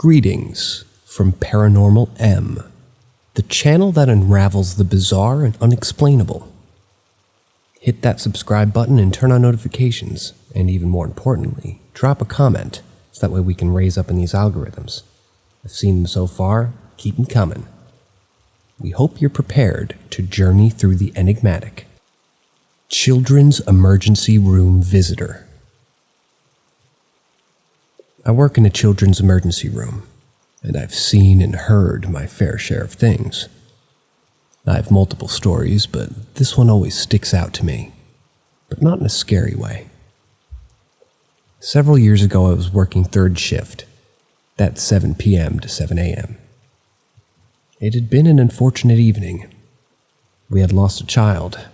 Greetings from Paranormal M, the channel that unravels the bizarre and unexplainable. Hit that subscribe button and turn on notifications, and even more importantly, drop a comment so that way we can raise up in these algorithms. I've seen them so far, keep them coming. We hope you're prepared to journey through the enigmatic. Children's Emergency Room Visitor. I work in a children's emergency room, and I've seen and heard my fair share of things. I have multiple stories, but this one always sticks out to me, but not in a scary way. Several years ago, I was working third shift, that's 7 p.m. to 7 a.m. It had been an unfortunate evening. We had lost a child.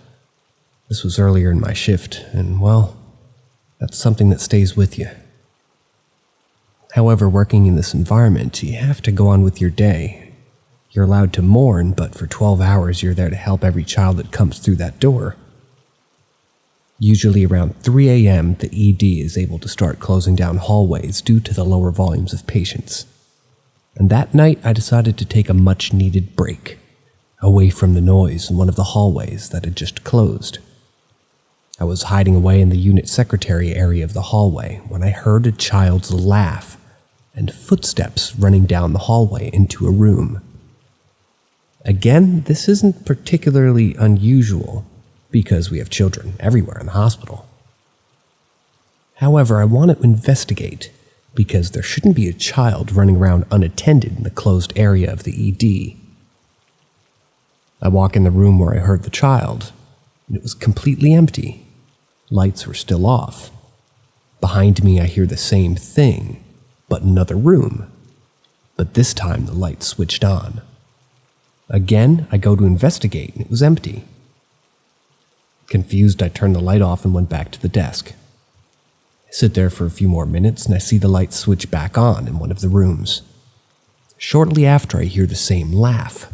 This was earlier in my shift, and well, that's something that stays with you. However, working in this environment, you have to go on with your day. You're allowed to mourn, but for 12 hours you're there to help every child that comes through that door. Usually around 3 a.m., the ED is able to start closing down hallways due to the lower volumes of patients. And that night I decided to take a much-needed break, away from the noise in one of the hallways that had just closed. I was hiding away in the unit secretary area of the hallway when I heard a child's laugh and footsteps running down the hallway into a room. Again, this isn't particularly unusual because we have children everywhere in the hospital. However, I wanted to investigate because there shouldn't be a child running around unattended in the closed area of the ED. I walk in the room where I heard the child, and it was completely empty. Lights were still off. Behind me, I hear the same thing, but in another room. But this time, the light switched on. Again, I go to investigate, and it was empty. Confused, I turned the light off and went back to the desk. I sit there for a few more minutes, and I see the light switch back on in one of the rooms. Shortly after, I hear the same laugh.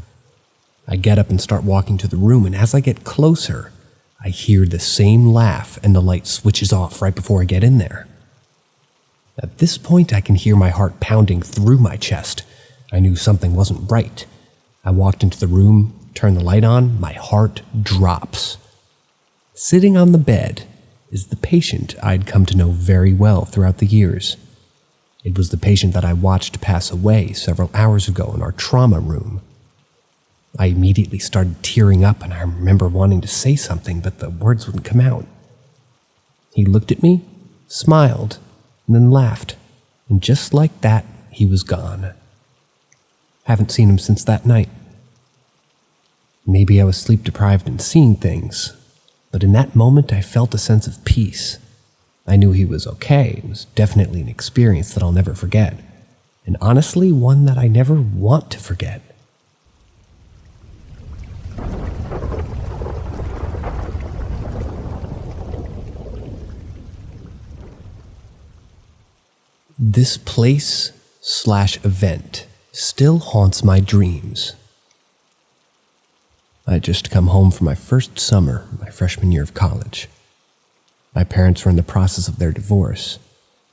I get up and start walking to the room, and as I get closer, I hear the same laugh, and the light switches off right before I get in there. At this point, I can hear my heart pounding through my chest. I knew something wasn't right. I walked into the room, turned the light on, my heart drops. Sitting on the bed is the patient I'd come to know very well throughout the years. It was the patient that I watched pass away several hours ago in our trauma room. I immediately started tearing up, and I remember wanting to say something, but the words wouldn't come out. He looked at me, smiled, and then laughed, and just like that, he was gone. Haven't seen him since that night. Maybe I was sleep-deprived and seeing things, but in that moment I felt a sense of peace. I knew he was okay. It was definitely an experience that I'll never forget, and honestly, one that I never want to forget. This place/event still haunts my dreams. I had just come home from my first summer, my freshman year of college. My parents were in the process of their divorce,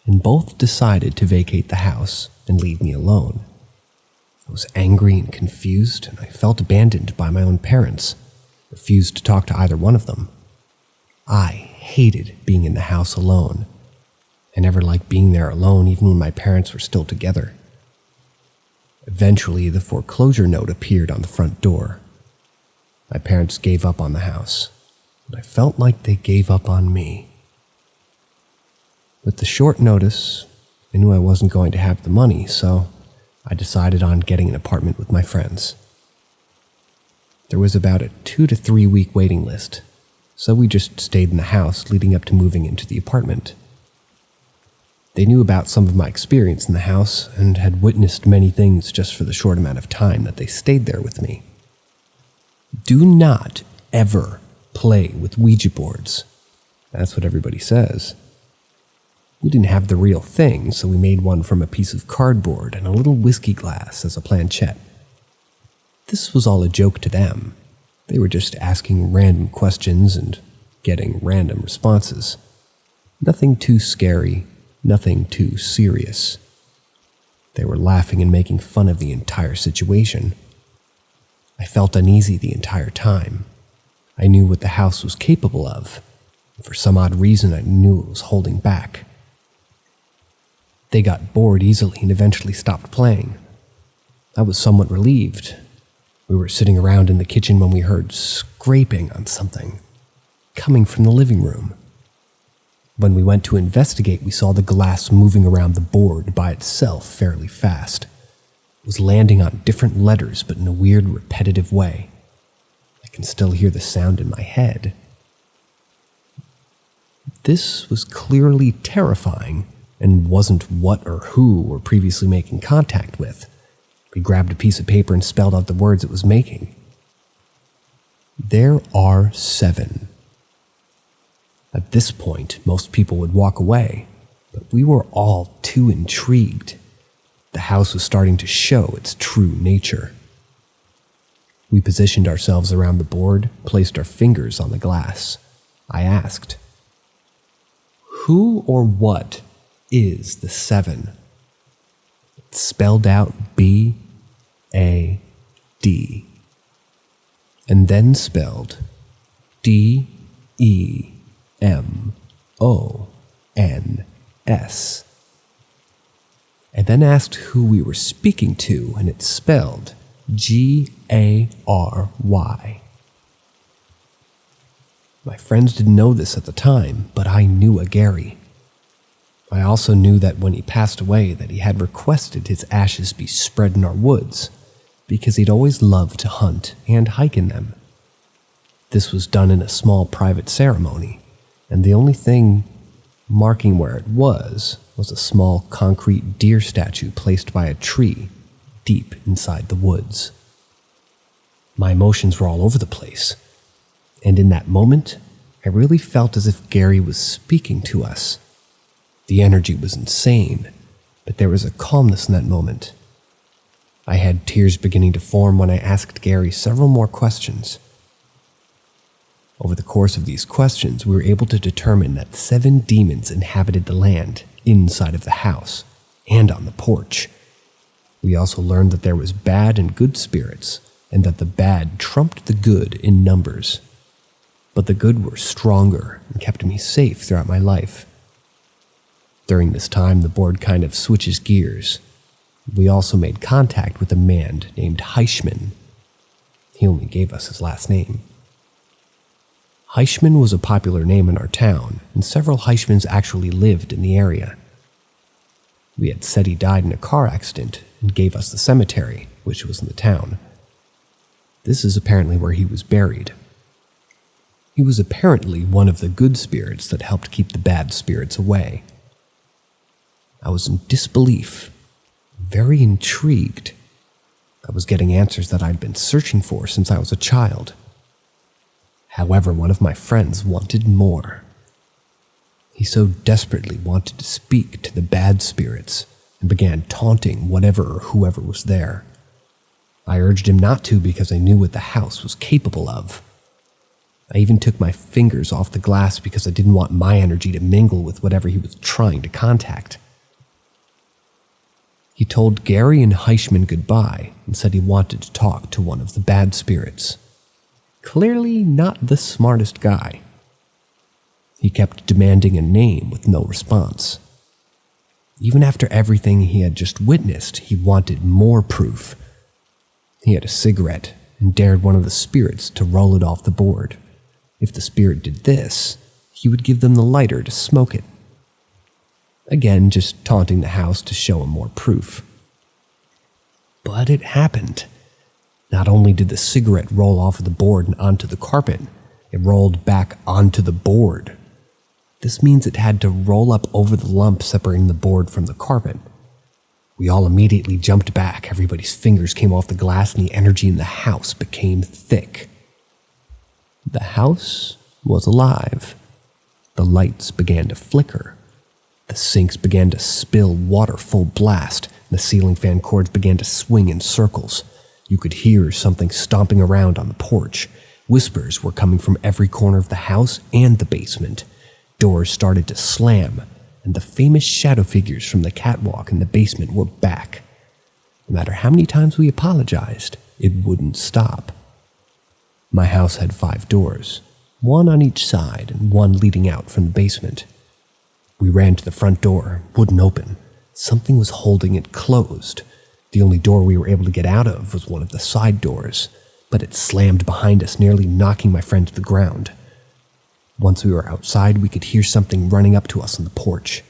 and both decided to vacate the house and leave me alone. I was angry and confused, and I felt abandoned by my own parents, refused to talk to either one of them. I hated being in the house alone. I never liked being there alone, even when my parents were still together. Eventually, the foreclosure note appeared on the front door. My parents gave up on the house, and I felt like they gave up on me. With the short notice, I knew I wasn't going to have the money, so I decided on getting an apartment with my friends. There was about a 2 to 3 week waiting list, so we just stayed in the house leading up to moving into the apartment. They knew about some of my experience in the house and had witnessed many things just for the short amount of time that they stayed there with me. Do not ever play with Ouija boards. That's what everybody says. We didn't have the real thing, so we made one from a piece of cardboard and a little whiskey glass as a planchette. This was all a joke to them. They were just asking random questions and getting random responses. Nothing too scary. Nothing too serious. They were laughing and making fun of the entire situation. I felt uneasy the entire time. I knew what the house was capable of. For some odd reason, I knew it was holding back. They got bored easily and eventually stopped playing. I was somewhat relieved. We were sitting around in the kitchen when we heard scraping on something, coming from the living room. When we went to investigate, we saw the glass moving around the board by itself fairly fast. It was landing on different letters, but in a weird, repetitive way. I can still hear the sound in my head. This was clearly terrifying and wasn't what or who we're previously making contact with. We grabbed a piece of paper and spelled out the words it was making. There are 7. At this point, most people would walk away, but we were all too intrigued. The house was starting to show its true nature. We positioned ourselves around the board, placed our fingers on the glass. I asked, "Who or what is the 7? It spelled out B-A-D, and then spelled D-E-M-O-N-S. And then asked who we were speaking to, and it's spelled G-A-R-Y. My friends didn't know this at the time, but I knew a Gary. I also knew that when he passed away that he had requested his ashes be spread in our woods, because he'd always loved to hunt and hike in them. This was done in a small private ceremony, and the only thing marking where it was a small concrete deer statue placed by a tree deep inside the woods. My emotions were all over the place, and in that moment, I really felt as if Gary was speaking to us. The energy was insane, but there was a calmness in that moment. I had tears beginning to form when I asked Gary several more questions. Over the course of these questions, we were able to determine that 7 demons inhabited the land inside of the house and on the porch. We also learned that there was bad and good spirits, and that the bad trumped the good in numbers. But the good were stronger and kept me safe throughout my life. During this time, the board kind of switches gears. We also made contact with a man named Heichman. He only gave us his last name. Heichman was a popular name in our town, and several Heichmans actually lived in the area. We had said he died in a car accident and gave us the cemetery, which was in the town. This is apparently where he was buried. He was apparently one of the good spirits that helped keep the bad spirits away. I was in disbelief, very intrigued. I was getting answers that I'd been searching for since I was a child. However, one of my friends wanted more. He so desperately wanted to speak to the bad spirits and began taunting whatever or whoever was there. I urged him not to because I knew what the house was capable of. I even took my fingers off the glass because I didn't want my energy to mingle with whatever he was trying to contact. He told Gary and Heichman goodbye and said he wanted to talk to one of the bad spirits. Clearly not the smartest guy. He kept demanding a name with no response. Even after everything he had just witnessed, he wanted more proof. He had a cigarette and dared one of the spirits to roll it off the board. If the spirit did this, he would give them the lighter to smoke it. Again, just taunting the house to show him more proof. But it happened. Not only did the cigarette roll off of the board and onto the carpet, it rolled back onto the board. This means it had to roll up over the lump separating the board from the carpet. We all immediately jumped back. Everybody's fingers came off the glass and the energy in the house became thick. The house was alive. The lights began to flicker. The sinks began to spill water full blast. The ceiling fan cords began to swing in circles. You could hear something stomping around on the porch. Whispers were coming from every corner of the house and the basement. Doors started to slam, and the famous shadow figures from the catwalk in the basement were back. No matter how many times we apologized, it wouldn't stop. My house had 5 doors, one on each side and one leading out from the basement. We ran to the front door, wouldn't open. Something was holding it closed. The only door we were able to get out of was one of the side doors, but it slammed behind us, nearly knocking my friend to the ground. Once we were outside, we could hear something running up to us on the porch.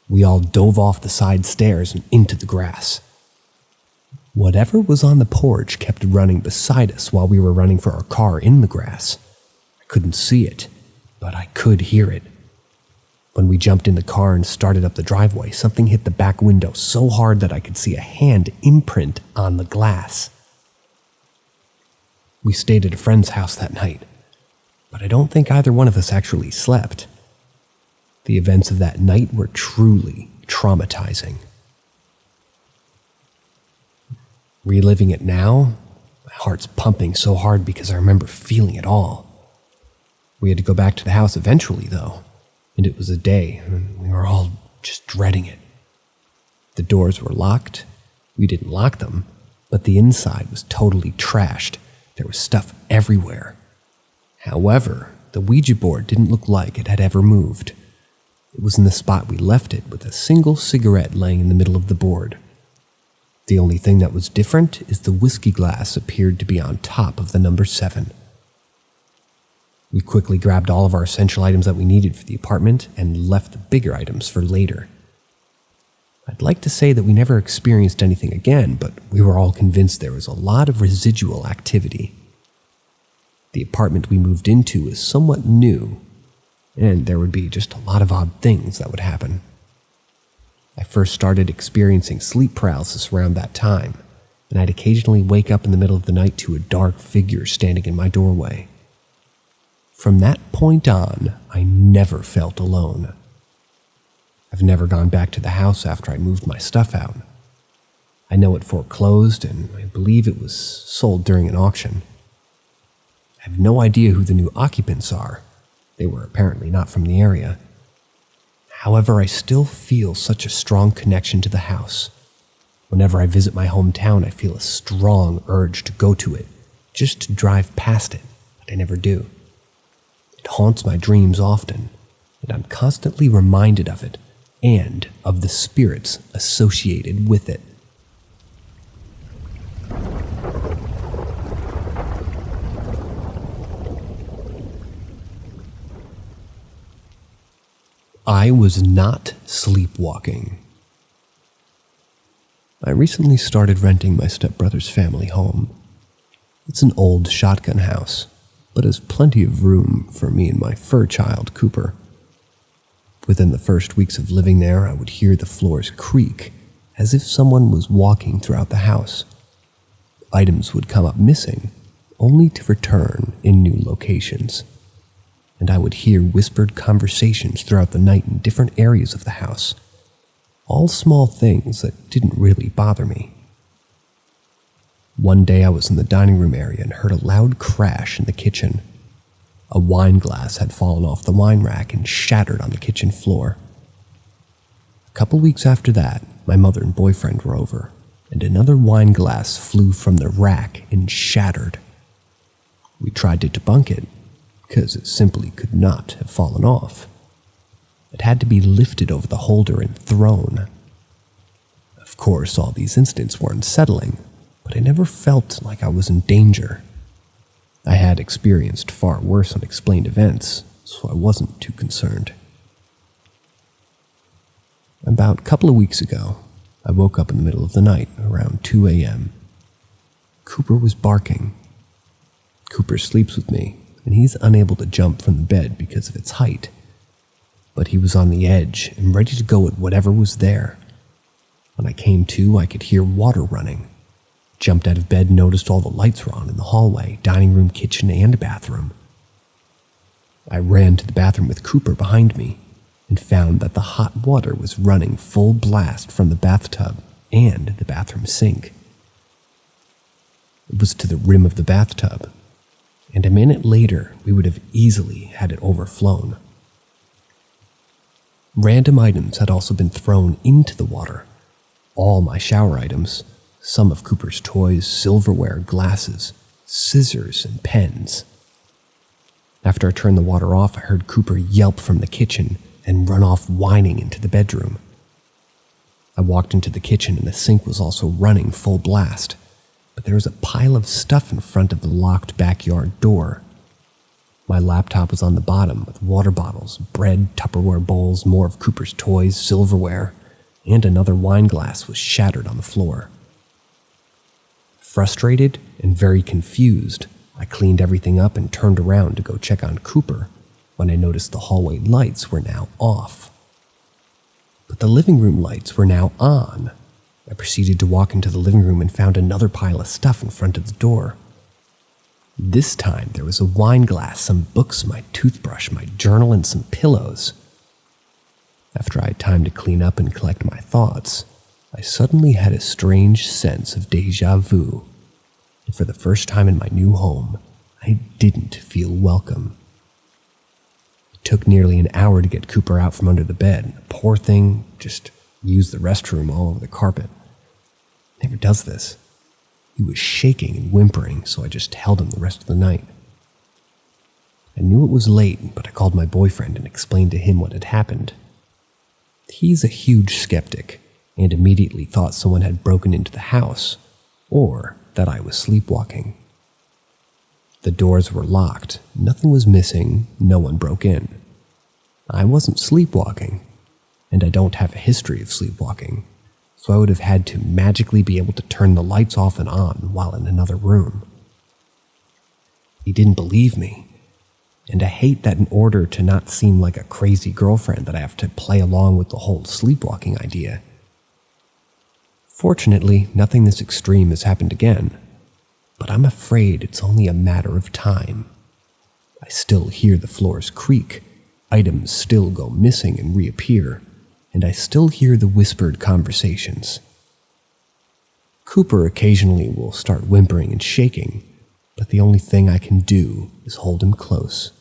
We all dove off the side stairs and into the grass. Whatever was on the porch kept running beside us while we were running for our car in the grass. I couldn't see it, but I could hear it. When we jumped in the car and started up the driveway, something hit the back window so hard that I could see a hand imprint on the glass. We stayed at a friend's house that night, but I don't think either one of us actually slept. The events of that night were truly traumatizing. Reliving it now, my heart's pumping so hard because I remember feeling it all. We had to go back to the house eventually, though, and it was a day, and we were all just dreading it. The doors were locked. We didn't lock them, but the inside was totally trashed. There was stuff everywhere. However, the Ouija board didn't look like it had ever moved. It was in the spot we left it, with a single cigarette laying in the middle of the board. The only thing that was different is the whiskey glass appeared to be on top of the number 7. We quickly grabbed all of our essential items that we needed for the apartment and left the bigger items for later. I'd like to say that we never experienced anything again, but we were all convinced there was a lot of residual activity. The apartment we moved into was somewhat new, and there would be just a lot of odd things that would happen. I first started experiencing sleep paralysis around that time, and I'd occasionally wake up in the middle of the night to a dark figure standing in my doorway. From that point on, I never felt alone. I've never gone back to the house after I moved my stuff out. I know it foreclosed, and I believe it was sold during an auction. I have no idea who the new occupants are. They were apparently not from the area. However, I still feel such a strong connection to the house. Whenever I visit my hometown, I feel a strong urge to go to it, just to drive past it, but I never do. It haunts my dreams often, and I'm constantly reminded of it and of the spirits associated with it. I was not sleepwalking. I recently started renting my stepbrother's family home. It's an old shotgun house, but has plenty of room for me and my fur child, Cooper. Within the first weeks of living there, I would hear the floors creak, as if someone was walking throughout the house. Items would come up missing, only to return in new locations. And I would hear whispered conversations throughout the night in different areas of the house. All small things that didn't really bother me. One day I was in the dining room area and heard a loud crash in the kitchen. A wine glass had fallen off the wine rack and shattered on the kitchen floor. A couple weeks after that, my mother and boyfriend were over, and another wine glass flew from the rack and shattered. We tried to debunk it, because it simply could not have fallen off. It had to be lifted over the holder and thrown. Of course, all these incidents were unsettling, but I never felt like I was in danger. I had experienced far worse unexplained events, so I wasn't too concerned. About a couple of weeks ago, I woke up in the middle of the night, around 2 a.m. Cooper was barking. Cooper sleeps with me, and he's unable to jump from the bed because of its height. But he was on the edge and ready to go at whatever was there. When I came to, I could hear water running. Jumped out of bed and noticed all the lights were on in the hallway, dining room, kitchen, and bathroom. I ran to the bathroom with Cooper behind me and found that the hot water was running full blast from the bathtub and the bathroom sink. It was to the rim of the bathtub, and a minute later we would have easily had it overflown. Random items had also been thrown into the water, all my shower items, some of Cooper's toys, silverware, glasses, scissors, and pens. After I turned the water off, I heard Cooper yelp from the kitchen and run off whining into the bedroom. I walked into the kitchen and the sink was also running full blast, but there was a pile of stuff in front of the locked backyard door. My laptop was on the bottom with water bottles, bread, Tupperware bowls, more of Cooper's toys, silverware, and another wine glass was shattered on the floor. Frustrated and very confused, I cleaned everything up and turned around to go check on Cooper when I noticed the hallway lights were now off. But the living room lights were now on. I proceeded to walk into the living room and found another pile of stuff in front of the door. This time there was a wine glass, some books, my toothbrush, my journal, and some pillows. After I had time to clean up and collect my thoughts, I suddenly had a strange sense of déjà vu. And for the first time in my new home, I didn't feel welcome. It took nearly an hour to get Cooper out from under the bed. The poor thing just used the restroom all over the carpet. Never does this. He was shaking and whimpering, so I just held him the rest of the night. I knew it was late, but I called my boyfriend and explained to him what had happened. He's a huge skeptic, and immediately thought someone had broken into the house, or that I was sleepwalking. The doors were locked, nothing was missing, no one broke in. I wasn't sleepwalking, and I don't have a history of sleepwalking, so I would have had to magically be able to turn the lights off and on while in another room. He didn't believe me, and I hate that in order to not seem like a crazy girlfriend that I have to play along with the whole sleepwalking idea. Fortunately, nothing this extreme has happened again, but I'm afraid it's only a matter of time. I still hear the floors creak, items still go missing and reappear, and I still hear the whispered conversations. Cooper occasionally will start whimpering and shaking, but the only thing I can do is hold him close.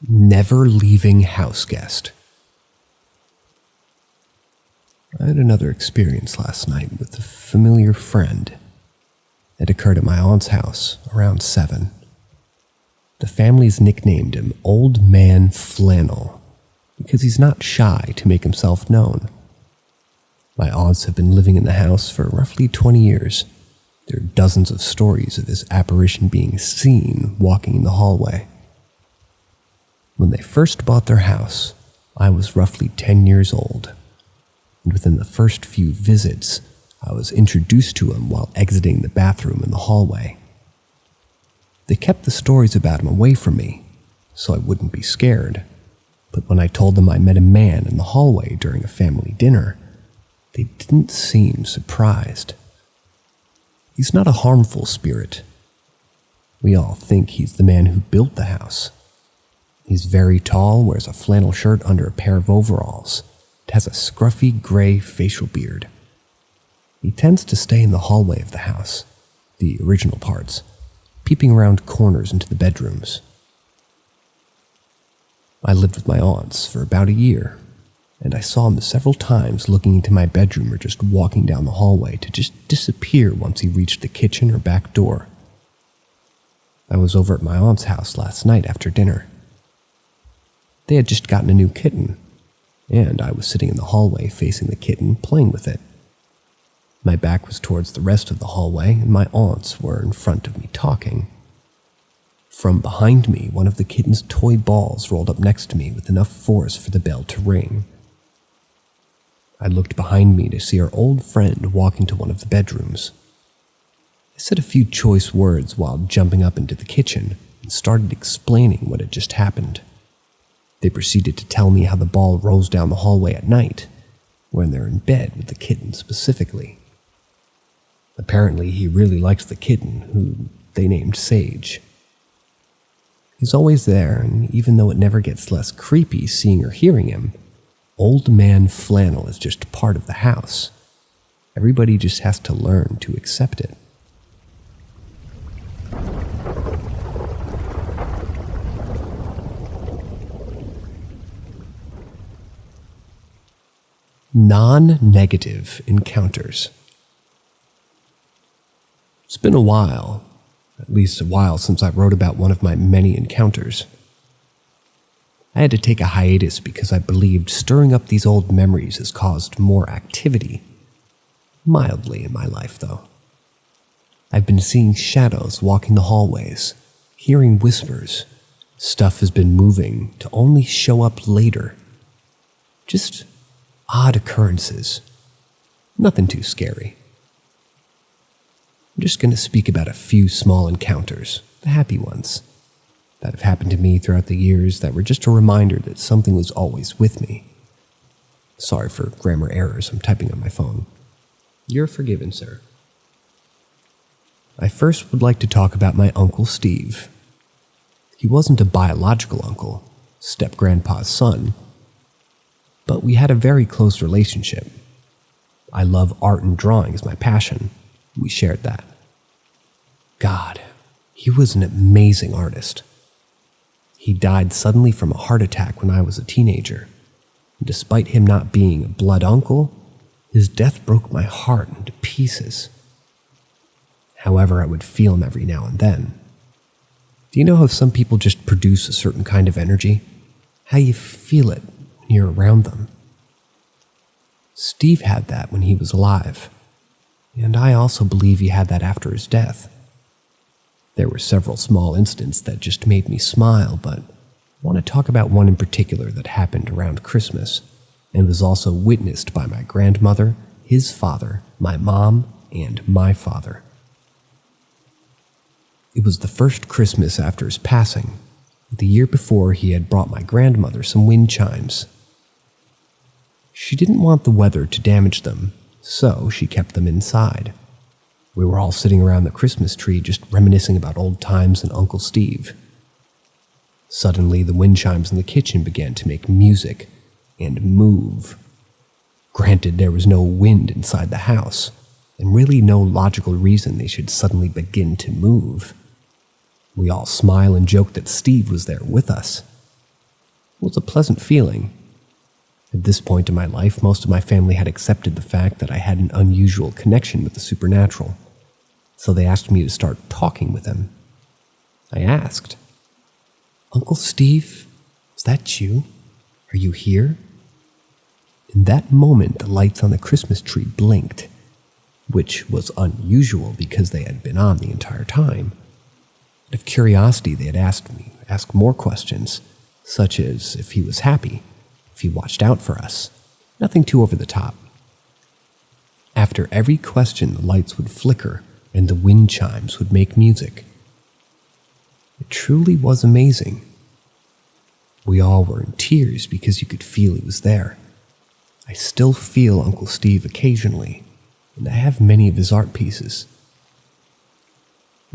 Never leaving house guest. I had another experience last night with a familiar friend. It occurred at my aunt's house around 7. The family's nicknamed him Old Man Flannel because he's not shy to make himself known. My aunts have been living in the house for roughly 20 years. There are dozens of stories of his apparition being seen walking in the hallway. When they first bought their house, I was roughly 10 years old, and within the first few visits, I was introduced to him while exiting the bathroom in the hallway. They kept the stories about him away from me, so I wouldn't be scared, but when I told them I met a man in the hallway during a family dinner, they didn't seem surprised. He's not a harmful spirit. We all think he's the man who built the house. He's very tall, wears a flannel shirt under a pair of overalls, and has a scruffy gray facial beard. He tends to stay in the hallway of the house, the original parts, peeping around corners into the bedrooms. I lived with my aunts for about a year, and I saw him several times looking into my bedroom or just walking down the hallway to just disappear once he reached the kitchen or back door. I was over at my aunt's house last night after dinner. They had just gotten a new kitten, and I was sitting in the hallway facing the kitten, playing with it. My back was towards the rest of the hallway, and my aunts were in front of me talking. From behind me, one of the kitten's toy balls rolled up next to me with enough force for the bell to ring. I looked behind me to see our old friend walk into one of the bedrooms. I said a few choice words while jumping up into the kitchen and started explaining what had just happened. They proceeded to tell me how the ball rolls down the hallway at night, when they're in bed with the kitten specifically. Apparently, he really likes the kitten, who they named Sage. He's always there, and even though it never gets less creepy seeing or hearing him, Old Man Flannel is just part of the house. Everybody just has to learn to accept it. Non-negative encounters. It's been a while, at least a while since I wrote about one of my many encounters. I had to take a hiatus because I believed stirring up these old memories has caused more activity. Mildly in my life, though. I've been seeing shadows walking the hallways, hearing whispers. Stuff has been moving to only show up later. Just odd occurrences. Nothing too scary. I'm just going to speak about a few small encounters, the happy ones, that have happened to me throughout the years that were just a reminder that something was always with me. Sorry for grammar errors, I'm typing on my phone. You're forgiven, sir. I first would like to talk about my Uncle Steve. He wasn't a biological uncle, step-grandpa's son, but we had a very close relationship. I love art and drawing as my passion. We shared that. God, he was an amazing artist. He died suddenly from a heart attack when I was a teenager. And despite him not being a blood uncle, his death broke my heart into pieces. However, I would feel him every now and then. Do you know how some people just produce a certain kind of energy? How you feel it when you're around them? Steve had that when he was alive, and I also believe he had that after his death. There were several small incidents that just made me smile, but I want to talk about one in particular that happened around Christmas and was also witnessed by my grandmother, his father, my mom, and my father. It was the first Christmas after his passing. The year before, he had brought my grandmother some wind chimes. She didn't want the weather to damage them, so she kept them inside. We were all sitting around the Christmas tree just reminiscing about old times and Uncle Steve. Suddenly, the wind chimes in the kitchen began to make music and move. Granted, there was no wind inside the house, and really no logical reason they should suddenly begin to move. We all smile and joke that Steve was there with us. It was a pleasant feeling. At this point in my life, most of my family had accepted the fact that I had an unusual connection with the supernatural, so they asked me to start talking with him. I asked, "Uncle Steve, is that you? Are you here?" In that moment, the lights on the Christmas tree blinked, which was unusual because they had been on the entire time. Out of curiosity, they had asked me to ask more questions, such as if he was happy, if he watched out for us. Nothing too over the top. After every question, the lights would flicker and the wind chimes would make music. It truly was amazing. We all were in tears because you could feel he was there. I still feel Uncle Steve occasionally, and I have many of his art pieces.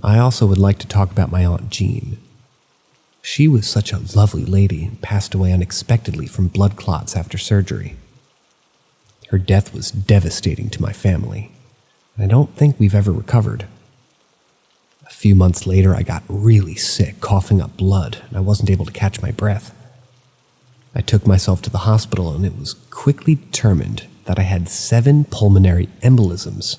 I also would like to talk about my Aunt Jean. She was such a lovely lady and passed away unexpectedly from blood clots after surgery. Her death was devastating to my family, and I don't think we've ever recovered. A few months later, I got really sick, coughing up blood, and I wasn't able to catch my breath. I took myself to the hospital, and it was quickly determined that I had 7 pulmonary embolisms.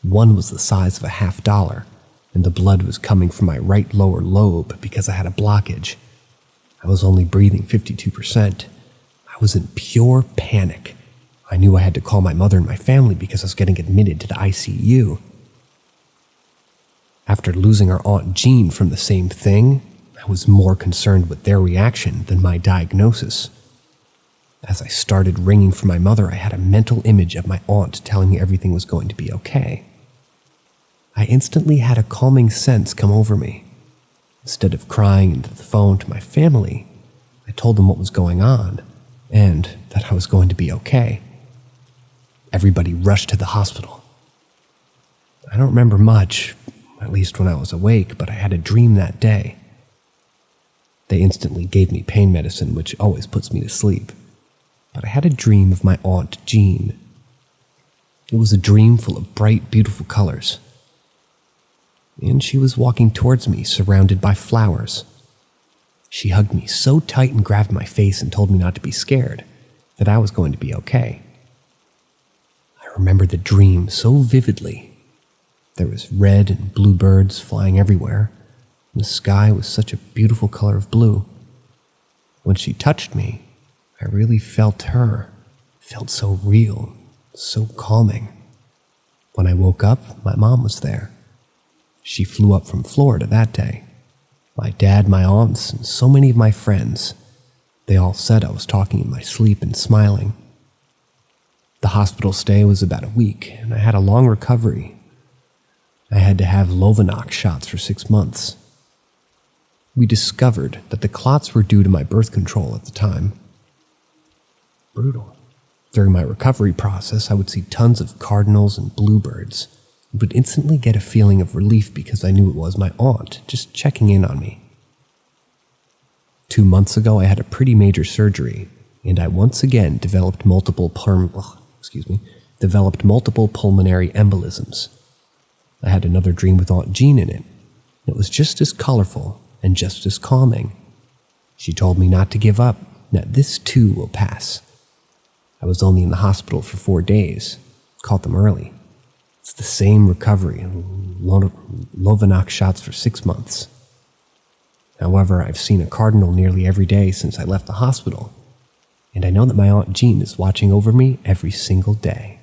One was the size of a $50, and the blood was coming from my right lower lobe because I had a blockage. I was only breathing 52%. I was in pure panic. I knew I had to call my mother and my family because I was getting admitted to the ICU. After losing our Aunt Jean from the same thing, I was more concerned with their reaction than my diagnosis. As I started ringing for my mother, I had a mental image of my aunt telling me everything was going to be okay. I instantly had a calming sense come over me. Instead of crying into the phone to my family, I told them what was going on and that I was going to be okay. Everybody rushed to the hospital. I don't remember much, at least when I was awake, but I had a dream that day. They instantly gave me pain medicine, which always puts me to sleep. But I had a dream of my Aunt Jean. It was a dream full of bright, beautiful colors. And she was walking towards me, surrounded by flowers. She hugged me so tight and grabbed my face and told me not to be scared, that I was going to be okay. remember the dream so vividly. There was red and blue birds flying everywhere. And the sky was such a beautiful color of blue. When she touched me, I really felt her. It felt so real, so calming. When I woke up, my mom was there. She flew up from Florida that day. My dad, my aunts, and so many of my friends. They all said I was talking in my sleep and smiling. The hospital stay was about a week, and I had a long recovery. I had to have Lovenox shots for 6 months. We discovered that the clots were due to my birth control at the time. Brutal. During my recovery process, I would see tons of cardinals and bluebirds, and would instantly get a feeling of relief because I knew it was my aunt just checking in on me. 2 months ago, I had a pretty major surgery, and I once again developed multiple pulmonary embolisms. I had another dream with Aunt Jean in it. It was just as colorful and just as calming. She told me not to give up, that this too will pass. I was only in the hospital for 4 days. Caught them early. It's the same recovery, Lovenox shots for 6 months. However, I've seen a cardinal nearly every day since I left the hospital, and I know that my Aunt Jean is watching over me every single day.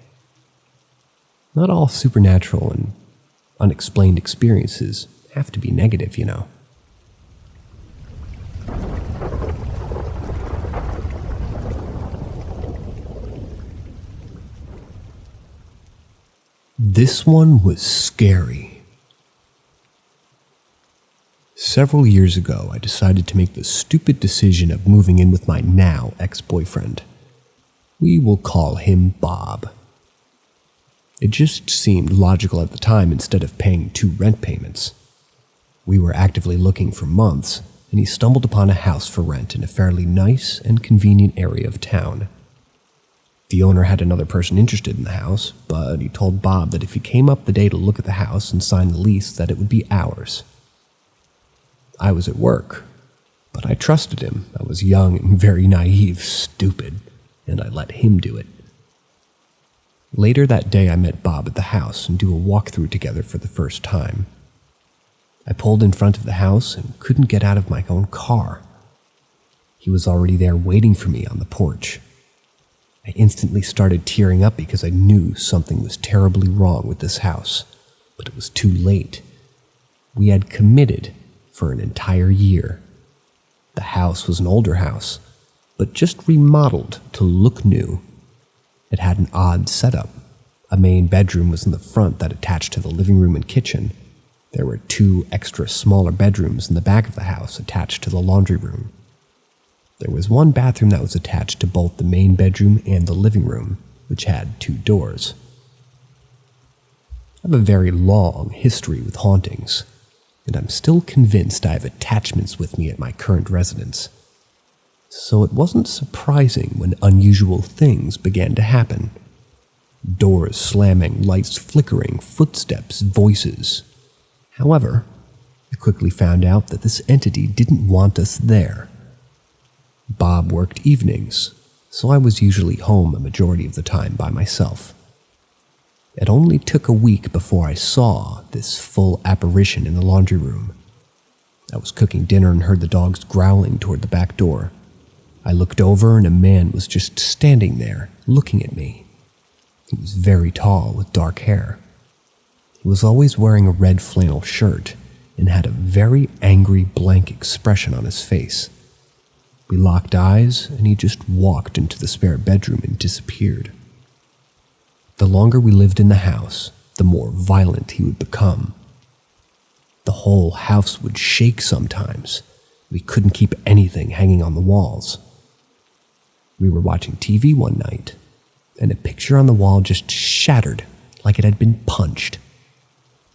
Not all supernatural and unexplained experiences have to be negative, you know. This one was scary. Several years ago, I decided to make the stupid decision of moving in with my now ex-boyfriend. We will call him Bob. It just seemed logical at the time instead of paying 2 rent payments. We were actively looking for months, and he stumbled upon a house for rent in a fairly nice and convenient area of town. The owner had another person interested in the house, but he told Bob that if he came up the day to look at the house and sign the lease, that it would be ours. I was at work, but I trusted him. I was young and very naive, stupid, and I let him do it. Later that day, I met Bob at the house and do a walkthrough together for the first time. I pulled in front of the house and couldn't get out of my own car. He was already there waiting for me on the porch. I instantly started tearing up because I knew something was terribly wrong with this house, but it was too late. We had committed for an entire year. The house was an older house, but just remodeled to look new. It had an odd setup. A main bedroom was in the front that attached to the living room and kitchen. There were 2 extra smaller bedrooms in the back of the house attached to the laundry room. There was 1 bathroom that was attached to both the main bedroom and the living room, which had 2 doors. I have a very long history with hauntings, and I'm still convinced I have attachments with me at my current residence. So it wasn't surprising when unusual things began to happen. Doors slamming, lights flickering, footsteps, voices. However, I quickly found out that this entity didn't want us there. Bob worked evenings, so I was usually home a majority of the time by myself. It only took a week before I saw this full apparition in the laundry room. I was cooking dinner and heard the dogs growling toward the back door. I looked over and a man was just standing there, looking at me. He was very tall with dark hair. He was always wearing a red flannel shirt and had a very angry, blank expression on his face. We locked eyes, and he just walked into the spare bedroom and disappeared. The longer we lived in the house, the more violent he would become. The whole house would shake sometimes. We couldn't keep anything hanging on the walls. We were watching TV one night, and a picture on the wall just shattered like it had been punched.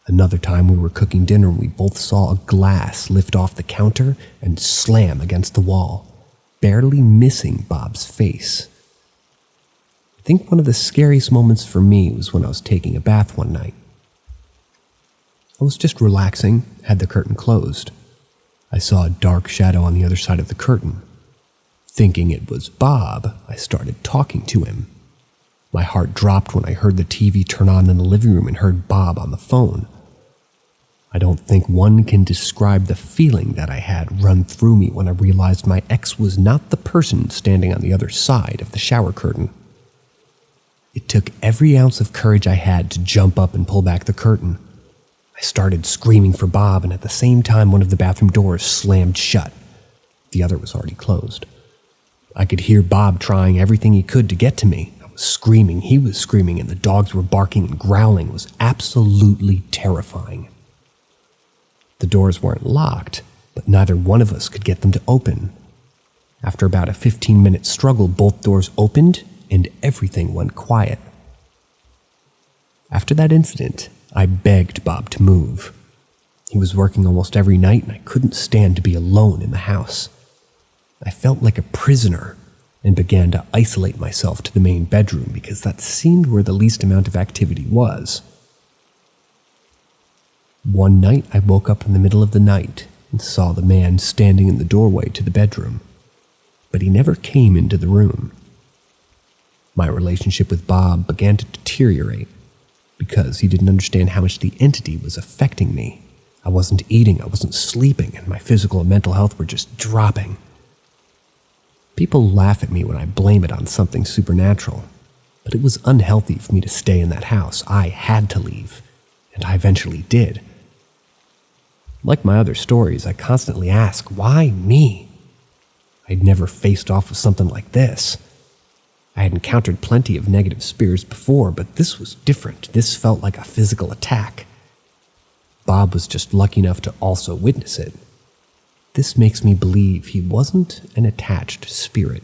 Another time we were cooking dinner and we both saw a glass lift off the counter and slam against the wall, barely missing Bob's face. I think one of the scariest moments for me was when I was taking a bath one night. I was just relaxing, had the curtain closed. I saw a dark shadow on the other side of the curtain. Thinking it was Bob, I started talking to him. My heart dropped when I heard the TV turn on in the living room and heard Bob on the phone. I don't think one can describe the feeling that I had run through me when I realized my ex was not the person standing on the other side of the shower curtain. It took every ounce of courage I had to jump up and pull back the curtain. I started screaming for Bob, and at the same time one of the bathroom doors slammed shut. The other was already closed. I could hear Bob trying everything he could to get to me. I was screaming, he was screaming, and the dogs were barking and growling. It was absolutely terrifying. The doors weren't locked, but neither one of us could get them to open. After about a 15-minute struggle, both doors opened and everything went quiet. After that incident, I begged Bob to move. He was working almost every night and I couldn't stand to be alone in the house. I felt like a prisoner and began to isolate myself to the main bedroom because that seemed where the least amount of activity was. One night I woke up in the middle of the night and saw the man standing in the doorway to the bedroom, but he never came into the room. My relationship with Bob began to deteriorate because he didn't understand how much the entity was affecting me. I wasn't eating, I wasn't sleeping, and my physical and mental health were just dropping. People laugh at me when I blame it on something supernatural, but it was unhealthy for me to stay in that house. I had to leave, and I eventually did. Like my other stories, I constantly ask, why me? I'd never faced off with something like this. I had encountered plenty of negative spirits before, but this was different. This felt like a physical attack. Bob was just lucky enough to also witness it. This makes me believe he wasn't an attached spirit.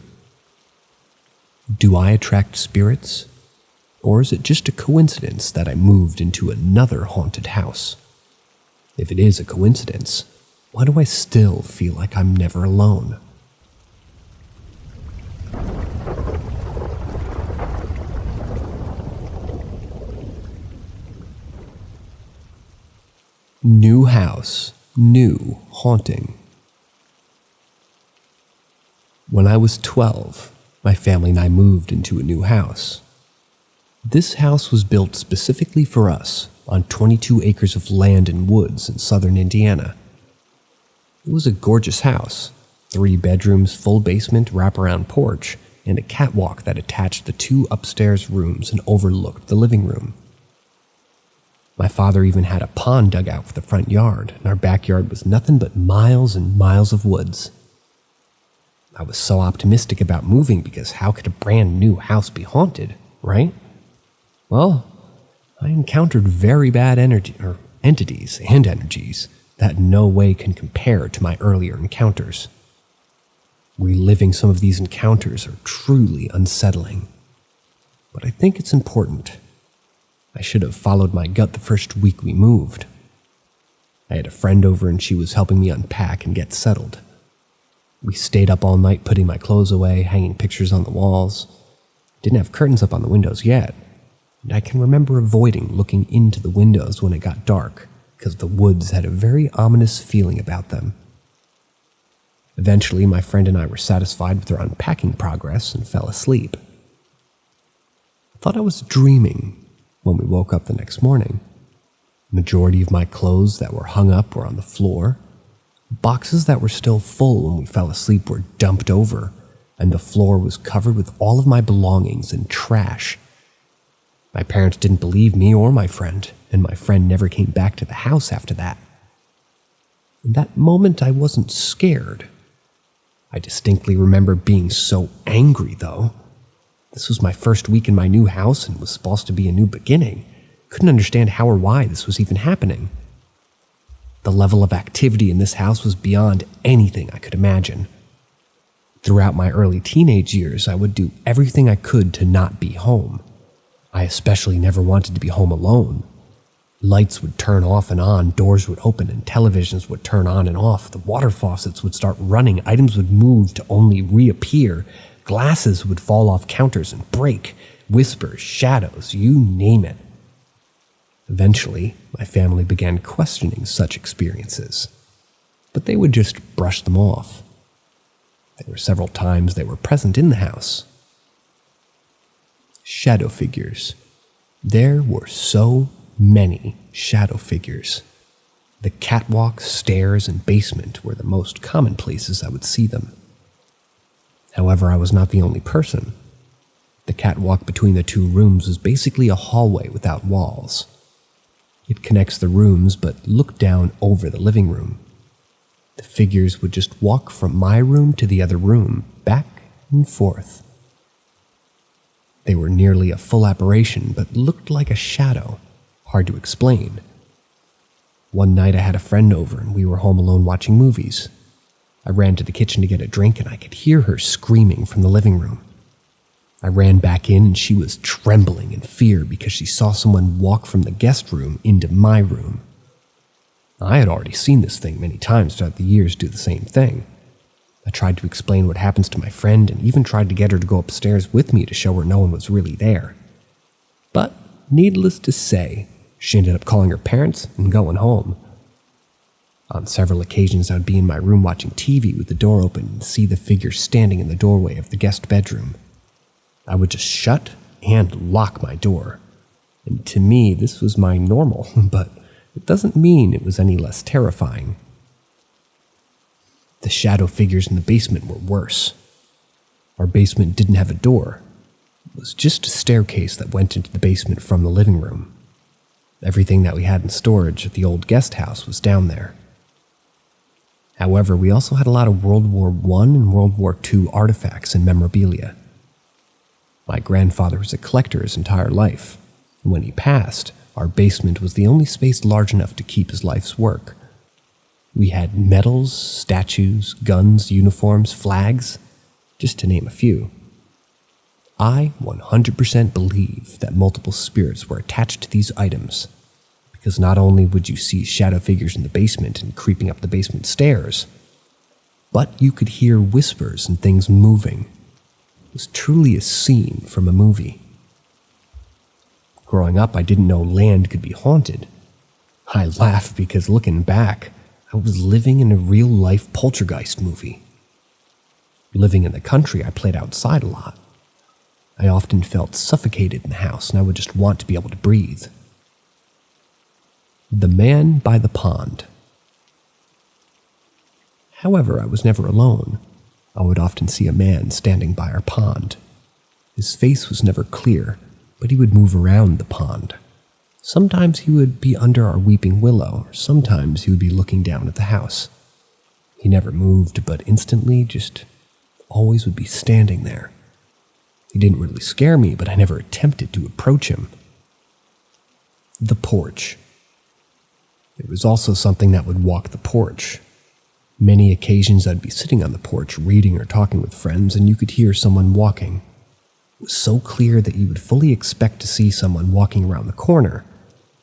Do I attract spirits? Or is it just a coincidence that I moved into another haunted house? If it is a coincidence, why do I still feel like I'm never alone? New house, new haunting. When I was 12, my family and I moved into a new house. This house was built specifically for us on 22 acres of land and woods in southern Indiana. It was a gorgeous house, 3 bedrooms, full basement, wraparound porch, and a catwalk that attached the 2 upstairs rooms and overlooked the living room. My father even had a pond dug out for the front yard, and our backyard was nothing but miles and miles of woods. I was so optimistic about moving because how could a brand new house be haunted, right? Well, I encountered very bad entities that in no way can compare to my earlier encounters. Reliving some of these encounters are truly unsettling, but I think it's important. I should have followed my gut the first week we moved. I had a friend over and she was helping me unpack and get settled. We stayed up all night putting my clothes away, hanging pictures on the walls. Didn't have curtains up on the windows yet, and I can remember avoiding looking into the windows when it got dark because the woods had a very ominous feeling about them. Eventually, my friend and I were satisfied with our unpacking progress and fell asleep. I thought I was dreaming when we woke up the next morning. The majority of my clothes that were hung up were on the floor. Boxes that were still full when we fell asleep were dumped over, and the floor was covered with all of my belongings and trash. My parents didn't believe me or my friend, and my friend never came back to the house after that. In that moment, I wasn't scared. I distinctly remember being so angry, though. This was my first week in my new house and was supposed to be a new beginning. Couldn't understand how or why this was even happening. The level of activity in this house was beyond anything I could imagine. Throughout my early teenage years, I would do everything I could to not be home. I especially never wanted to be home alone. Lights would turn off and on, doors would open, and televisions would turn on and off. The water faucets would start running, items would move to only reappear. Glasses would fall off counters and break. Whispers, shadows, you name it. Eventually, my family began questioning such experiences, but they would just brush them off. There were several times they were present in the house. Shadow figures. There were so many shadow figures. The catwalk, stairs, and basement were the most common places I would see them. However, I was not the only person. The catwalk between the two rooms was basically a hallway without walls. It connects the rooms but looked down over the living room. The figures would just walk from my room to the other room, back and forth. They were nearly a full apparition but looked like a shadow, hard to explain. One night I had a friend over and we were home alone watching movies. I ran to the kitchen to get a drink and I could hear her screaming from the living room. I ran back in and she was trembling in fear because she saw someone walk from the guest room into my room. I had already seen this thing many times throughout the years do the same thing. I tried to explain what happens to my friend and even tried to get her to go upstairs with me to show her no one was really there. But needless to say, she ended up calling her parents and going home. On several occasions, I would be in my room watching TV with the door open and see the figure standing in the doorway of the guest bedroom. I would just shut and lock my door. And to me, this was my normal, but it doesn't mean it was any less terrifying. The shadow figures in the basement were worse. Our basement didn't have a door. It was just a staircase that went into the basement from the living room. Everything that we had in storage at the old guest house was down there. However, we also had a lot of World War I and World War II artifacts and memorabilia. My grandfather was a collector his entire life, and when he passed, our basement was the only space large enough to keep his life's work. We had medals, statues, guns, uniforms, flags, just to name a few. I 100% believe that multiple spirits were attached to these items, because not only would you see shadow figures in the basement and creeping up the basement stairs, but you could hear whispers and things moving. It was truly a scene from a movie. Growing up, I didn't know land could be haunted. I laugh because looking back, I was living in a real-life poltergeist movie. Living in the country, I played outside a lot. I often felt suffocated in the house and I would just want to be able to breathe. The man by the pond. However, I was never alone. I would often see a man standing by our pond. His face was never clear, but he would move around the pond. Sometimes he would be under our weeping willow, or sometimes he would be looking down at the house. He never moved, but instantly just always would be standing there. He didn't really scare me, but I never attempted to approach him. The porch. There was also something that would walk the porch. Many occasions I'd be sitting on the porch reading or talking with friends and you could hear someone walking. It was so clear that you would fully expect to see someone walking around the corner,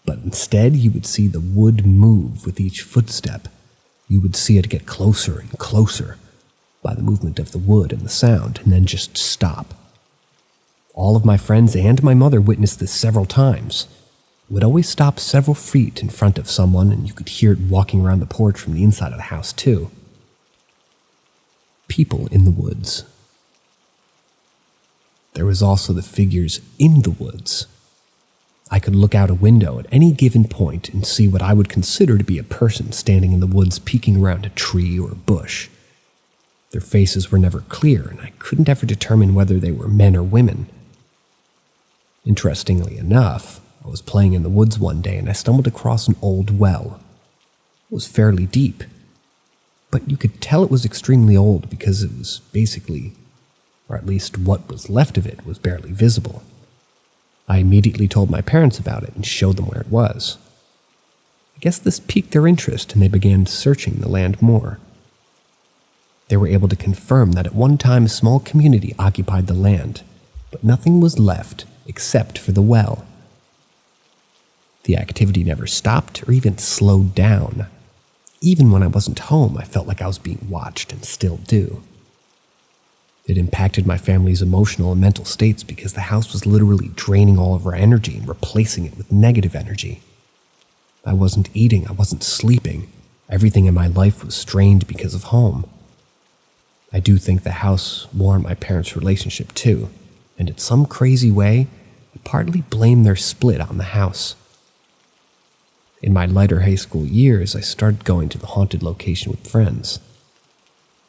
but instead you would see the wood move with each footstep. You would see it get closer and closer by the movement of the wood and the sound, and then just stop. All of my friends and my mother witnessed this several times. It would always stop several feet in front of someone, and you could hear it walking around the porch from the inside of the house, too. People in the woods. There was also the figures in the woods. I could look out a window at any given point and see what I would consider to be a person standing in the woods peeking around a tree or a bush. Their faces were never clear, and I couldn't ever determine whether they were men or women. Interestingly enough, I was playing in the woods one day and I stumbled across an old well. It was fairly deep, but you could tell it was extremely old because it was basically, or at least what was left of it, was barely visible. I immediately told my parents about it and showed them where it was. I guess this piqued their interest and they began searching the land more. They were able to confirm that at one time a small community occupied the land, but nothing was left except for the well. The activity never stopped or even slowed down. Even when I wasn't home, I felt like I was being watched and still do. It impacted my family's emotional and mental states because the house was literally draining all of our energy and replacing it with negative energy. I wasn't eating, I wasn't sleeping. Everything in my life was strained because of home. I do think the house wore on my parents' relationship too, and in some crazy way, I partly blame their split on the house. In my lighter high school years, I started going to the haunted location with friends.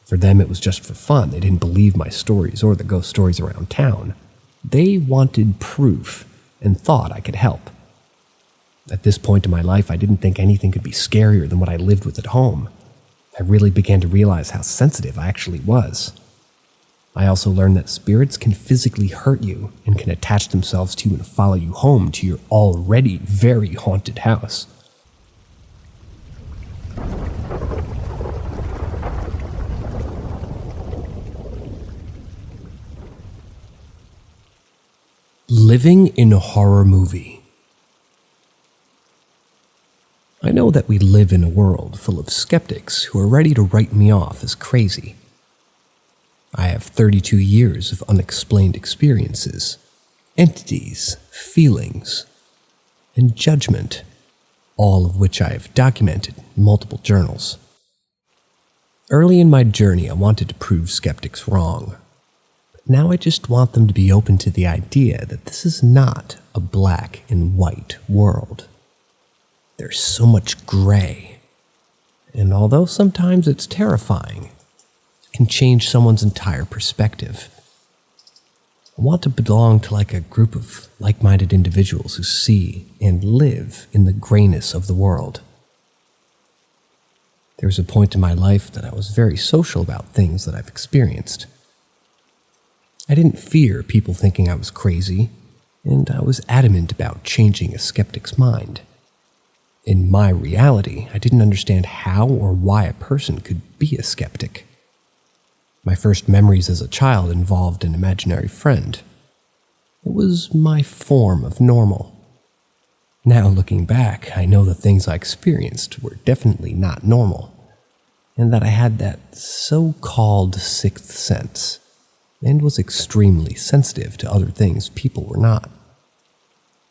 For them, it was just for fun. They didn't believe my stories or the ghost stories around town. They wanted proof and thought I could help. At this point in my life, I didn't think anything could be scarier than what I lived with at home. I really began to realize how sensitive I actually was. I also learned that spirits can physically hurt you and can attach themselves to you and follow you home to your already very haunted house. Living in a horror movie. I know that we live in a world full of skeptics who are ready to write me off as crazy. I have 32 years of unexplained experiences, entities, feelings, and judgment, all of which I have documented in multiple journals. Early in my journey, I wanted to prove skeptics wrong. Now I just want them to be open to the idea that this is not a black and white world. There's so much gray, and although sometimes it's terrifying, it can change someone's entire perspective. I want to belong to a group of like-minded individuals who see and live in the grayness of the world. There was a point in my life that I was very social about things that I've experienced. I didn't fear people thinking I was crazy, and I was adamant about changing a skeptic's mind. In my reality, I didn't understand how or why a person could be a skeptic. My first memories as a child involved an imaginary friend. It was my form of normal. Now looking back, I know the things I experienced were definitely not normal, and that I had that so-called sixth sense, and was extremely sensitive to other things people were not.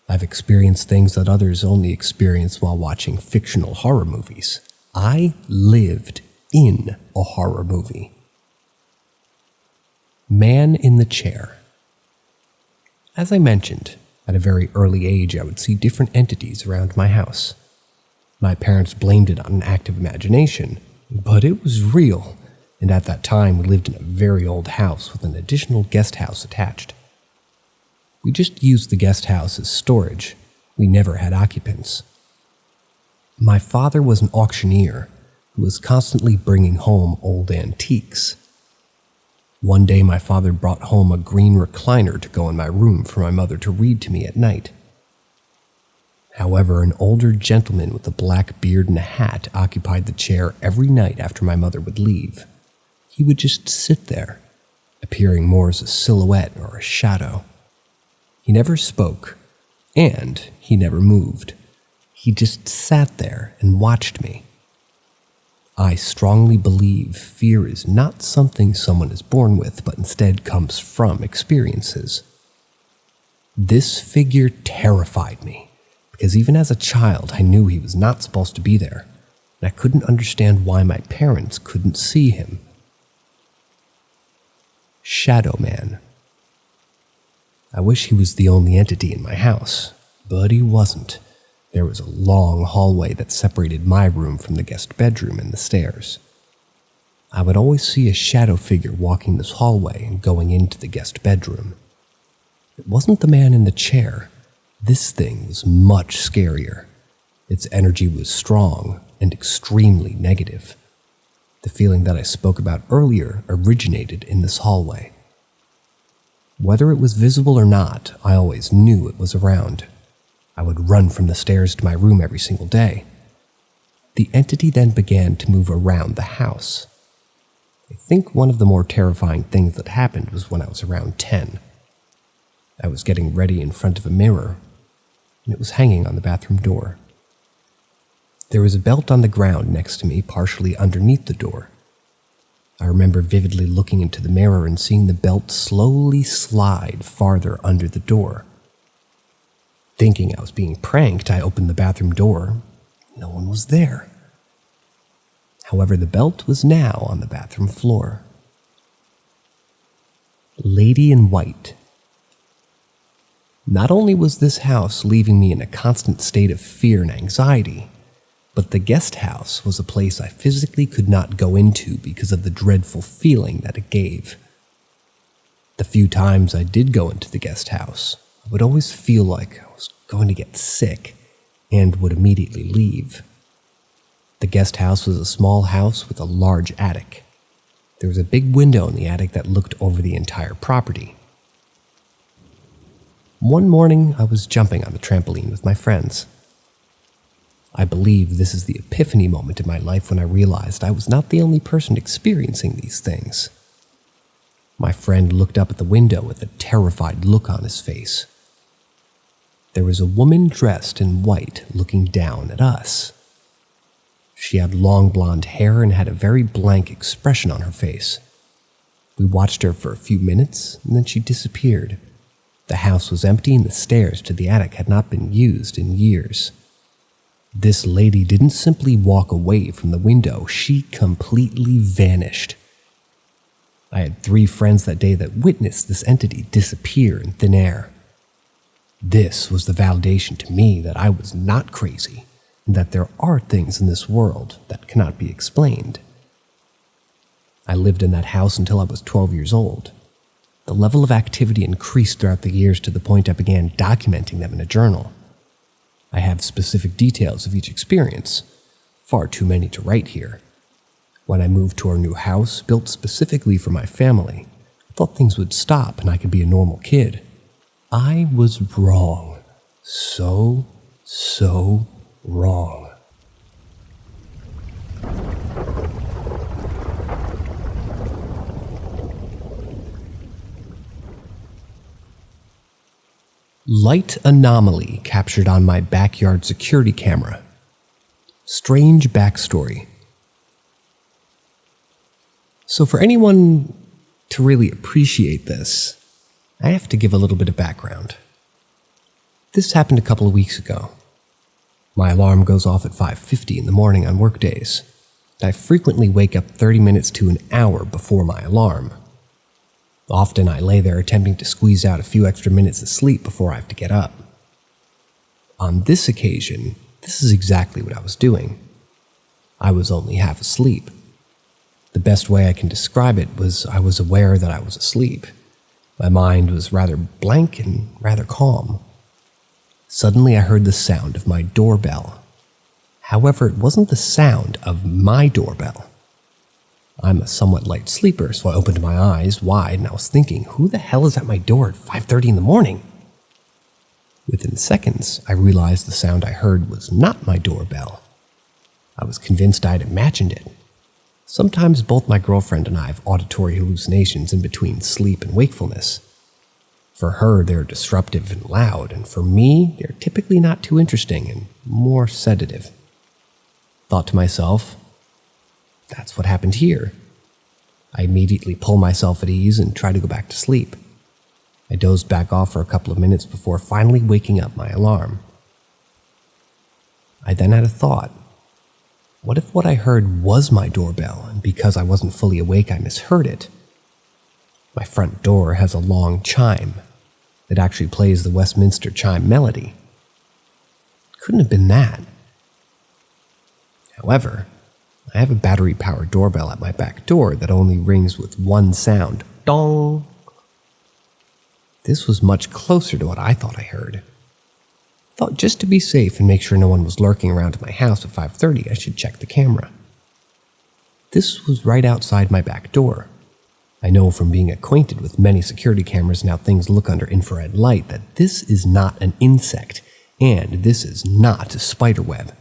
I've experienced things that others only experience while watching fictional horror movies. I lived in a horror movie. Man in the chair. As I mentioned, at a very early age I would see different entities around my house. My parents blamed it on an active imagination, but it was real, and at that time we lived in a very old house with an additional guest house attached. We just used the guest house as storage. We never had occupants. My father was an auctioneer who was constantly bringing home old antiques. One day my father brought home a green recliner to go in my room for my mother to read to me at night. However, an older gentleman with a black beard and a hat occupied the chair every night after my mother would leave. He would just sit there, appearing more as a silhouette or a shadow. He never spoke, and he never moved. He just sat there and watched me. I strongly believe fear is not something someone is born with, but instead comes from experiences. This figure terrified me, because even as a child I knew he was not supposed to be there, and I couldn't understand why my parents couldn't see him. Shadow Man. I wish he was the only entity in my house, but he wasn't. There was a long hallway that separated my room from the guest bedroom and the stairs. I would always see a shadow figure walking this hallway and going into the guest bedroom. It wasn't the man in the chair. This thing was much scarier. Its energy was strong and extremely negative. The feeling that I spoke about earlier originated in this hallway. Whether it was visible or not, I always knew it was around. I would run from the stairs to my room every single day. The entity then began to move around the house. I think one of the more terrifying things that happened was when I was around 10. I was getting ready in front of a mirror, and it was hanging on the bathroom door. There was a belt on the ground next to me, partially underneath the door. I remember vividly looking into the mirror and seeing the belt slowly slide farther under the door. Thinking I was being pranked, I opened the bathroom door. No one was there. However, the belt was now on the bathroom floor. Lady in White. Not only was this house leaving me in a constant state of fear and anxiety, but the guest house was a place I physically could not go into because of the dreadful feeling that it gave. The few times I did go into the guest house, I would always feel like I was going to get sick and would immediately leave. The guest house was a small house with a large attic. There was a big window in the attic that looked over the entire property. One morning, I was jumping on the trampoline with my friends. I believe this is the epiphany moment in my life when I realized I was not the only person experiencing these things. My friend looked up at the window with a terrified look on his face. There was a woman dressed in white looking down at us. She had long blonde hair and had a very blank expression on her face. We watched her for a few minutes and then she disappeared. The house was empty and the stairs to the attic had not been used in years. This lady didn't simply walk away from the window, she completely vanished. I had 3 friends that day that witnessed this entity disappear in thin air. This was the validation to me that I was not crazy, and that there are things in this world that cannot be explained. I lived in that house until I was 12 years old. The level of activity increased throughout the years to the point I began documenting them in a journal. I have specific details of each experience, far too many to write here. When I moved to our new house, built specifically for my family, I thought things would stop and I could be a normal kid. I was wrong. So wrong. Light anomaly captured on my backyard security camera. Strange backstory. So for anyone to really appreciate this, I have to give a little bit of background. This happened a couple of weeks ago. My alarm goes off at 5:50 in the morning on work days. I frequently wake up 30 minutes to an hour before my alarm. Often I lay there attempting to squeeze out a few extra minutes of sleep before I have to get up. On this occasion, this is exactly what I was doing. I was only half asleep. The best way I can describe it was I was aware that I was asleep. My mind was rather blank and rather calm. Suddenly I heard the sound of my doorbell. However, it wasn't the sound of my doorbell. I'm a somewhat light sleeper, so I opened my eyes wide and I was thinking, who the hell is at my door at 5:30 in the morning? Within seconds, I realized the sound I heard was not my doorbell. I was convinced I had imagined it. Sometimes both my girlfriend and I have auditory hallucinations in between sleep and wakefulness. For her, they're disruptive and loud, and for me, they're typically not too interesting and more sedative. Thought to myself, that's what happened here. I immediately pull myself at ease and try to go back to sleep. I dozed back off for a couple of minutes before finally waking up my alarm. I then had a thought. What if what I heard was my doorbell, and because I wasn't fully awake, I misheard it? My front door has a long chime. It actually plays the Westminster chime melody. It couldn't have been that. However, I have a battery-powered doorbell at my back door that only rings with one sound, dong. This was much closer to what I thought I heard. Thought just to be safe and make sure no one was lurking around at my house at 5:30, I should check the camera. This was right outside my back door. I know from being acquainted with many security cameras and how things look under infrared light that this is not an insect, and this is not a spider web.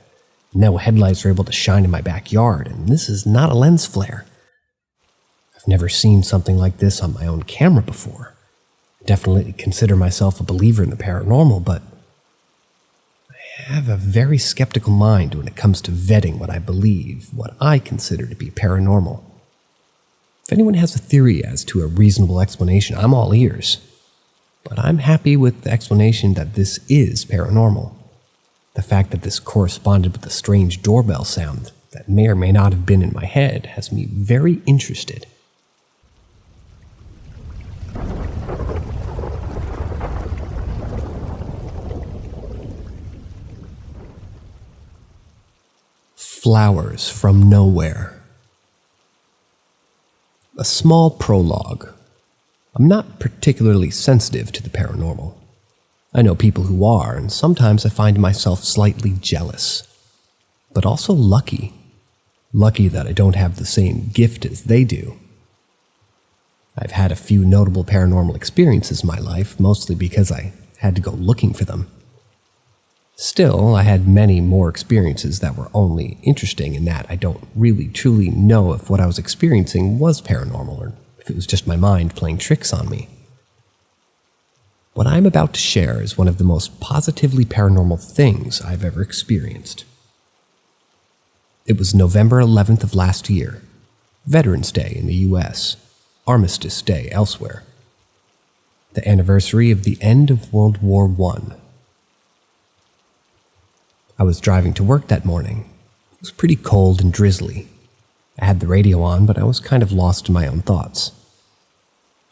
No headlights are able to shine in my backyard, and this is not a lens flare. I've never seen something like this on my own camera before. I definitely consider myself a believer in the paranormal, but I have a very skeptical mind when it comes to vetting what I believe, what I consider to be paranormal. If anyone has a theory as to a reasonable explanation, I'm all ears. But I'm happy with the explanation that this is paranormal. The fact that this corresponded with the strange doorbell sound that may or may not have been in my head has me very interested. Flowers from Nowhere. A small prologue. I'm not particularly sensitive to the paranormal. I know people who are, and sometimes I find myself slightly jealous. But also lucky. Lucky that I don't have the same gift as they do. I've had a few notable paranormal experiences in my life, mostly because I had to go looking for them. Still, I had many more experiences that were only interesting in that I don't really truly know if what I was experiencing was paranormal or if it was just my mind playing tricks on me. What I'm about to share is one of the most positively paranormal things I've ever experienced. It was November 11th of last year, Veterans Day in the US, Armistice Day elsewhere, the anniversary of the end of World War I. I was driving to work that morning. It was pretty cold and drizzly. I had the radio on, but I was kind of lost in my own thoughts.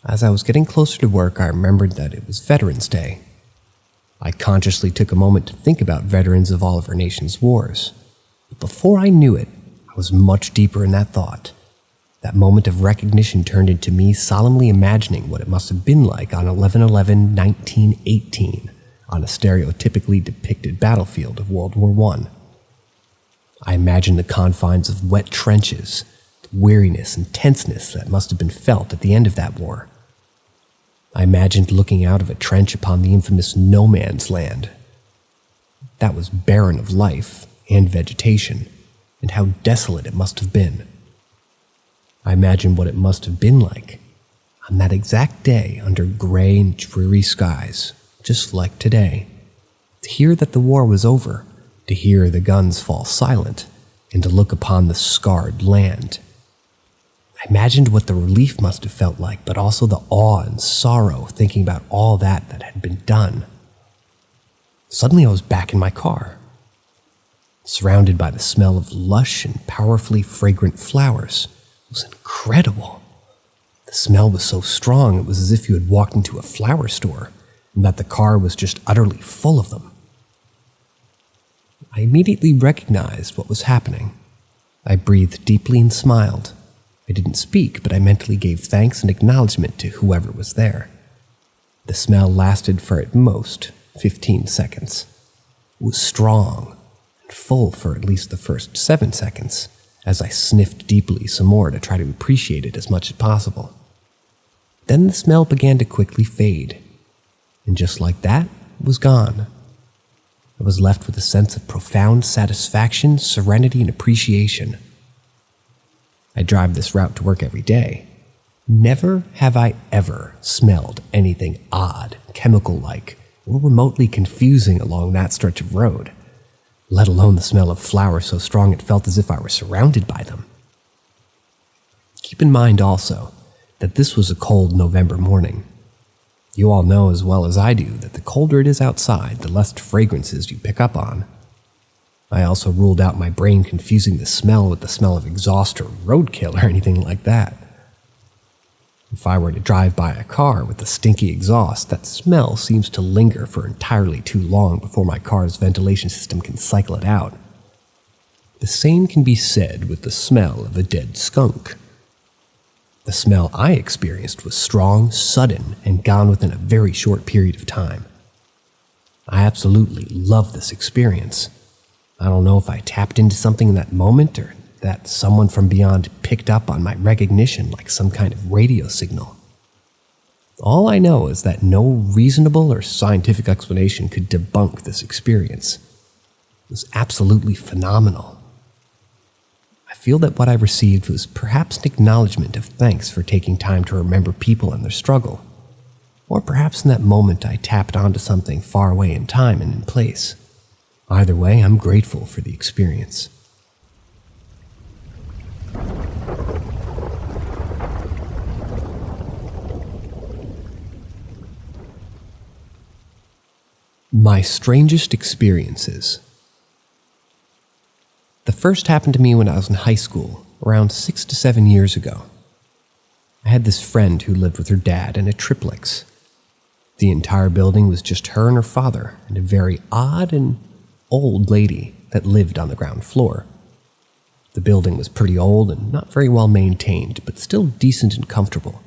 As I was getting closer to work, I remembered that it was Veterans Day. I consciously took a moment to think about veterans of all of our nation's wars. But before I knew it, I was much deeper in that thought. That moment of recognition turned into me solemnly imagining what it must have been like on 11/11/1918 on a stereotypically depicted battlefield of World War I. I imagined the confines of wet trenches, the weariness and tenseness that must have been felt at the end of that war. I imagined looking out of a trench upon the infamous no man's land. That was barren of life and vegetation, and how desolate it must have been. I imagined what it must have been like on that exact day under gray and dreary skies, just like today, to hear that the war was over, to hear the guns fall silent, and to look upon the scarred land. I imagined what the relief must have felt like, but also the awe and sorrow thinking about all that had been done. Suddenly I was back in my car, surrounded by the smell of lush and powerfully fragrant flowers. It was incredible. The smell was so strong it was as if you had walked into a flower store, and that the car was just utterly full of them. I immediately recognized what was happening. I breathed deeply and smiled. I didn't speak, but I mentally gave thanks and acknowledgement to whoever was there. The smell lasted for at most 15 seconds. It was strong and full for at least the first 7 seconds, as I sniffed deeply some more to try to appreciate it as much as possible. Then the smell began to quickly fade, and just like that, it was gone. I was left with a sense of profound satisfaction, serenity, and appreciation. I drive this route to work every day. Never have I ever smelled anything odd, chemical-like, or remotely confusing along that stretch of road, let alone the smell of flowers so strong it felt as if I were surrounded by them. Keep in mind also that this was a cold November morning. You all know as well as I do that the colder it is outside, the less fragrances you pick up on. I also ruled out my brain confusing the smell with the smell of exhaust or roadkill or anything like that. If I were to drive by a car with a stinky exhaust, that smell seems to linger for entirely too long before my car's ventilation system can cycle it out. The same can be said with the smell of a dead skunk. The smell I experienced was strong, sudden, and gone within a very short period of time. I absolutely loved this experience. I don't know if I tapped into something in that moment or that someone from beyond picked up on my recognition like some kind of radio signal. All I know is that no reasonable or scientific explanation could debunk this experience. It was absolutely phenomenal. I feel that what I received was perhaps an acknowledgement of thanks for taking time to remember people and their struggle. Or perhaps in that moment I tapped onto something far away in time and in place. Either way, I'm grateful for the experience. My strangest experiences. The first happened to me when I was in high school, around 6 to 7 years ago. I had this friend who lived with her dad in a triplex. The entire building was just her and her father, and a very odd and old lady that lived on the ground floor. The building was pretty old and not very well maintained, but still decent and comfortable.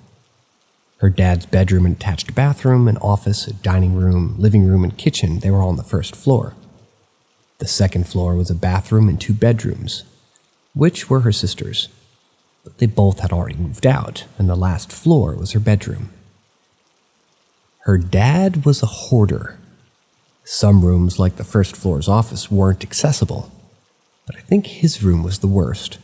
Her dad's bedroom and attached bathroom, an office, a dining room, living room, and kitchen, they were all on the first floor. The second floor was a bathroom and 2 bedrooms, which were her sister's. But they both had already moved out, and the last floor was her bedroom. Her dad was a hoarder. Some rooms, like the first floor's office, weren't accessible, but I think his room was the worst.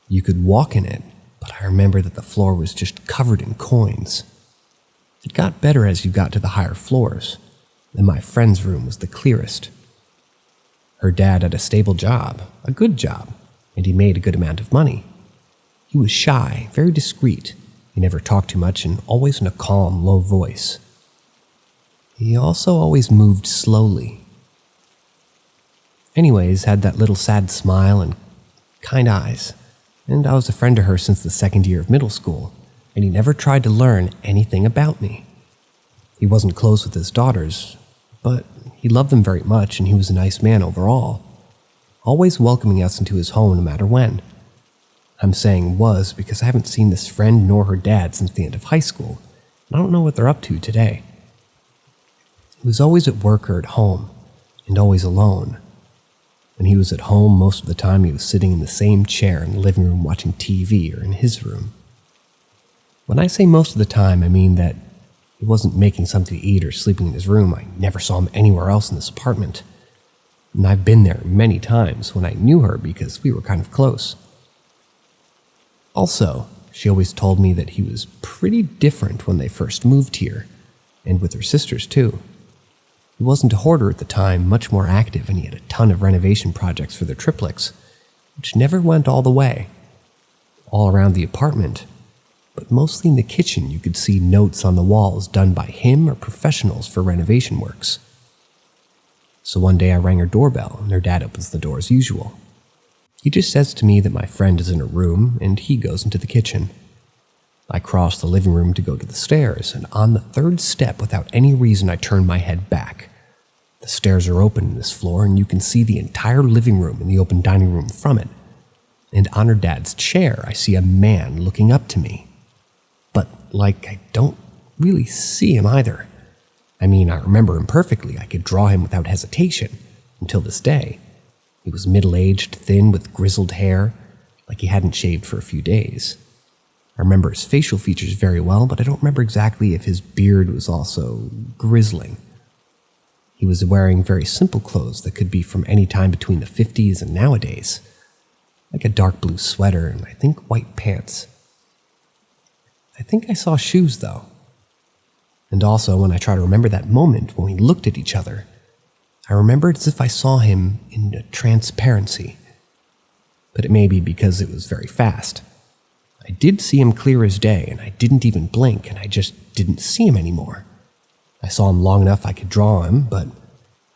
You could walk in it, but I remember that the floor was just covered in coins. It got better as you got to the higher floors, and my friend's room was the clearest. Her dad had a stable job, a good job, and he made a good amount of money. He was shy, very discreet. He never talked too much and always in a calm, low voice. He also always moved slowly. Anyways, had that little sad smile and kind eyes. And I was a friend to her since the second year of middle school, and he never tried to learn anything about me. He wasn't close with his daughters, but he loved them very much and he was a nice man overall, always welcoming us into his home no matter when. I'm saying was because I haven't seen this friend nor her dad since the end of high school, and I don't know what they're up to today. He was always at work or at home, and always alone. When he was at home, most of the time he was sitting in the same chair in the living room watching TV or in his room. When I say most of the time, I mean that he wasn't making something to eat or sleeping in his room. I never saw him anywhere else in this apartment. And I've been there many times when I knew her because we were kind of close. Also, she always told me that he was pretty different when they first moved here, and with her sisters too. He wasn't a hoarder at the time, much more active, and he had a ton of renovation projects for their triplets, which never went all the way. All around the apartment, but mostly in the kitchen you could see notes on the walls done by him or professionals for renovation works. So one day I rang her doorbell, and her dad opens the door as usual. He just says to me that my friend is in her room, and he goes into the kitchen. I cross the living room to go to the stairs, and on the 3rd step, without any reason, I turn my head back. The stairs are open in this floor, and you can see the entire living room and the open dining room from it. And on her dad's chair, I see a man looking up to me. But, I don't really see him either. I mean, I remember him perfectly. I could draw him without hesitation, until this day. He was middle-aged, thin, with grizzled hair, like he hadn't shaved for a few days. I remember his facial features very well, but I don't remember exactly if his beard was also grizzling. He was wearing very simple clothes that could be from any time between the 50s and nowadays, like a dark blue sweater and I think white pants. I think I saw shoes, though. And also, when I try to remember that moment when we looked at each other, I remember it as if I saw him in a transparency. But it may be because it was very fast. I did see him clear as day, and I didn't even blink, and I just didn't see him anymore. I saw him long enough I could draw him, but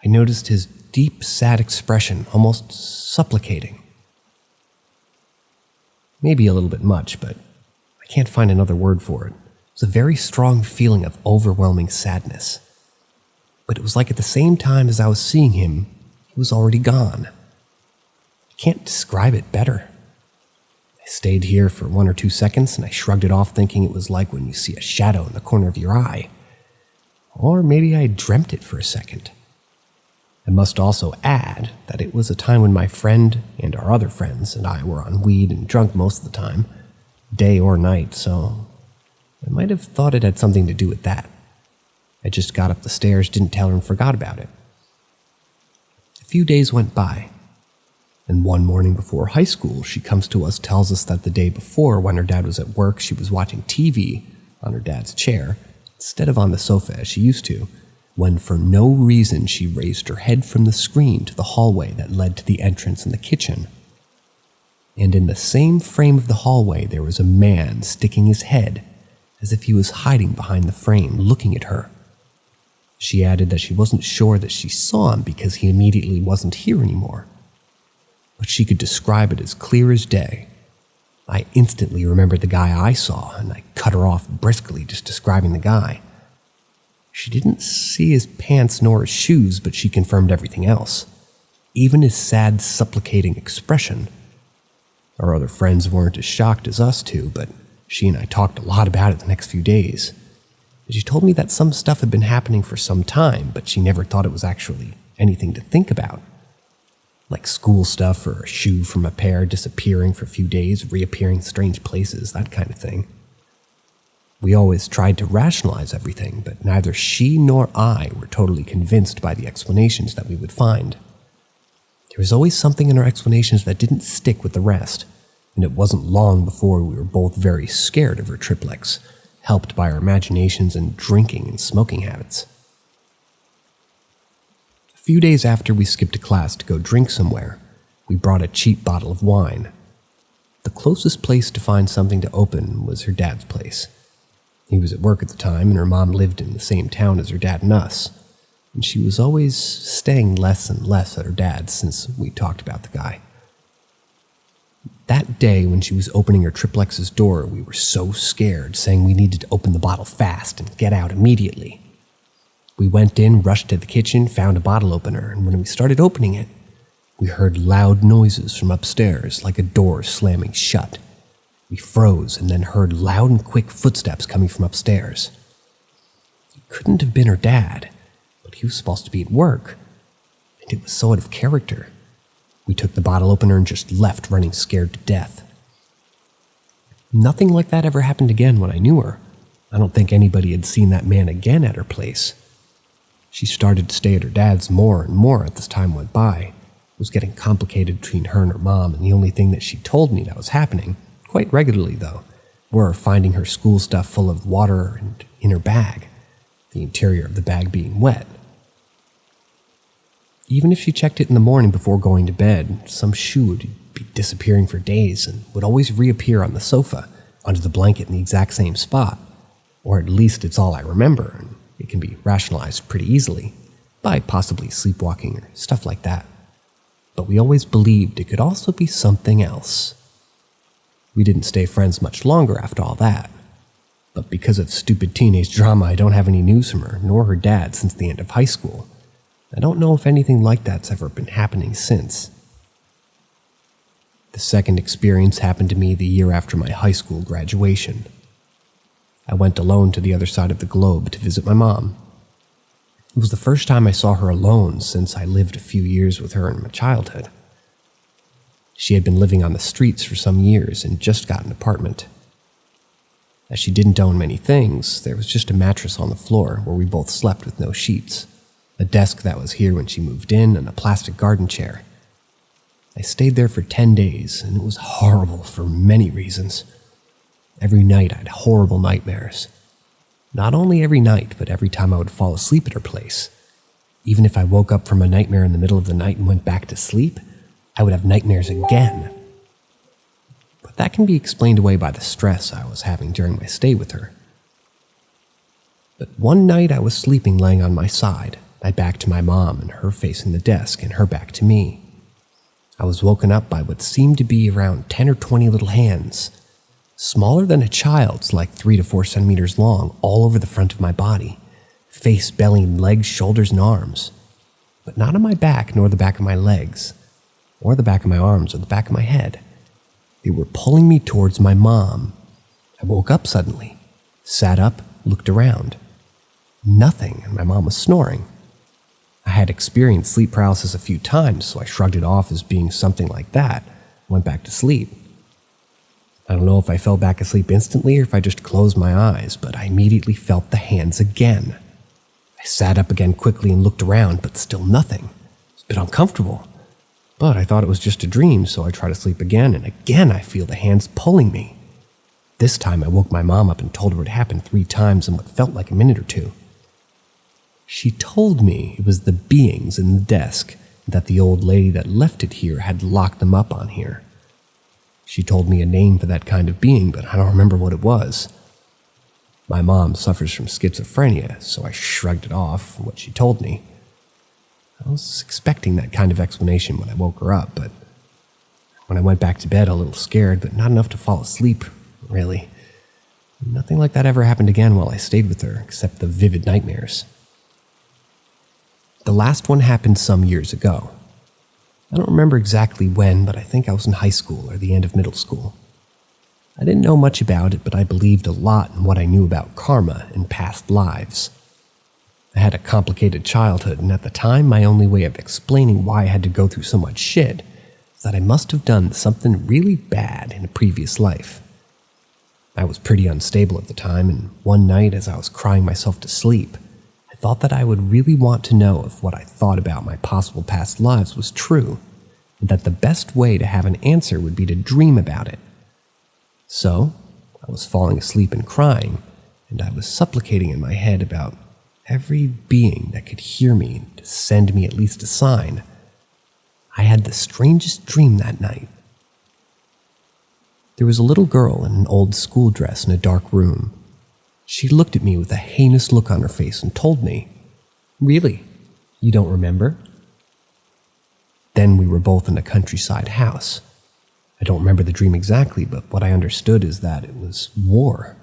I noticed his deep, sad expression, almost supplicating. Maybe a little bit much, but I can't find another word for it. It was a very strong feeling of overwhelming sadness. But it was like at the same time as I was seeing him, he was already gone. I can't describe it better. I stayed here for 1 or 2 seconds and I shrugged it off, thinking it was like when you see a shadow in the corner of your eye. Or maybe I dreamt it for a second. I must also add that it was a time when my friend and our other friends and I were on weed and drunk most of the time, day or night, so I might have thought it had something to do with that. I just got up the stairs, didn't tell her, and forgot about it. A few days went by, and one morning before high school, she comes to us, tells us that the day before, when her dad was at work, she was watching TV on her dad's chair, instead of on the sofa as she used to, when for no reason she raised her head from the screen to the hallway that led to the entrance in the kitchen. And in the same frame of the hallway, there was a man sticking his head, as if he was hiding behind the frame, looking at her. She added that she wasn't sure that she saw him because he immediately wasn't here anymore. But she could describe it as clear as day. I instantly remembered the guy I saw, and I cut her off briskly, just describing the guy. She didn't see his pants nor his shoes, but she confirmed everything else, even his sad, supplicating expression. Our other friends weren't as shocked as us two, but she and I talked a lot about it the next few days. She told me that some stuff had been happening for some time, but she never thought it was actually anything to think about. Like school stuff or a shoe from a pair disappearing for a few days, reappearing in strange places, that kind of thing. We always tried to rationalize everything, but neither she nor I were totally convinced by the explanations that we would find. There was always something in our explanations that didn't stick with the rest, and it wasn't long before we were both very scared of her triplex, helped by our imaginations and drinking and smoking habits. A few days after we skipped a class to go drink somewhere, we brought a cheap bottle of wine. The closest place to find something to open was her dad's place. He was at work at the time, and her mom lived in the same town as her dad and us, and she was always staying less and less at her dad's since we talked about the guy. That day when she was opening her triplex's door, we were so scared, saying we needed to open the bottle fast and get out immediately. We went in, rushed to the kitchen, found a bottle opener, and when we started opening it, we heard loud noises from upstairs, like a door slamming shut. We froze and then heard loud and quick footsteps coming from upstairs. It couldn't have been her dad, but he was supposed to be at work, and it was so out of character. We took the bottle opener and just left, running scared to death. Nothing like that ever happened again when I knew her. I don't think anybody had seen that man again at her place. She started to stay at her dad's more and more as time went by. It was getting complicated between her and her mom, and the only thing that she told me that was happening, quite regularly though, were finding her school stuff full of water and in her bag, the interior of the bag being wet. Even if she checked it in the morning before going to bed, some shoe would be disappearing for days and would always reappear on the sofa, under the blanket in the exact same spot. Or at least it's all I remember, and it can be rationalized pretty easily, by possibly sleepwalking or stuff like that. But we always believed it could also be something else. We didn't stay friends much longer after all that. But because of stupid teenage drama, I don't have any news from her, nor her dad, since the end of high school. I don't know if anything like that's ever been happening since. The second experience happened to me the year after my high school graduation. I went alone to the other side of the globe to visit my mom. It was the first time I saw her alone since I lived a few years with her in my childhood. She had been living on the streets for some years and just got an apartment. As she didn't own many things, there was just a mattress on the floor where we both slept with no sheets, a desk that was here when she moved in, and a plastic garden chair. I stayed there for 10 days, and it was horrible for many reasons. Every night I had horrible nightmares. Not only every night, but every time I would fall asleep at her place. Even if I woke up from a nightmare in the middle of the night and went back to sleep, I would have nightmares again. But that can be explained away by the stress I was having during my stay with her. But one night I was sleeping laying on my side, my back to my mom and her facing the desk and her back to me. I was woken up by what seemed to be around 10 or 20 little hands, smaller than a child's, like 3 to 4 centimeters long, all over the front of my body, face, belly, legs, shoulders, and arms. But not on my back, nor the back of my legs, or the back of my arms, or the back of my head. They were pulling me towards my mom. I woke up suddenly, sat up, looked around. Nothing, and my mom was snoring. I had experienced sleep paralysis a few times, so I shrugged it off as being something like that, went back to sleep. I don't know if I fell back asleep instantly or if I just closed my eyes, but I immediately felt the hands again. I sat up again quickly and looked around, but still nothing. It was a bit uncomfortable. But I thought it was just a dream, so I tried to sleep again, and again I feel the hands pulling me. This time I woke my mom up and told her it happened 3 times in what felt like a minute or 2. She told me it was the beings in the desk, that the old lady that left it here had locked them up on here. She told me a name for that kind of being, but I don't remember what it was. My mom suffers from schizophrenia, so I shrugged it off from what she told me. I was expecting that kind of explanation when I woke her up, but when I went back to bed a little scared, but not enough to fall asleep, really. Nothing like that ever happened again while I stayed with her, except the vivid nightmares. The last one happened some years ago. I don't remember exactly when, but I think I was in high school or the end of middle school. I didn't know much about it, but I believed a lot in what I knew about karma and past lives. I had a complicated childhood, and at the time, my only way of explaining why I had to go through so much shit is that I must have done something really bad in a previous life. I was pretty unstable at the time, and one night as I was crying myself to sleep, I thought that I would really want to know if what I thought about my possible past lives was true, and that the best way to have an answer would be to dream about it. So, I was falling asleep and crying, and I was supplicating in my head about every being that could hear me to send me at least a sign. I had the strangest dream that night. There was a little girl in an old school dress in a dark room. She looked at me with a heinous look on her face and told me, "Really? You don't remember?" Then we were both in a countryside house. I don't remember the dream exactly, but what I understood is that it was war.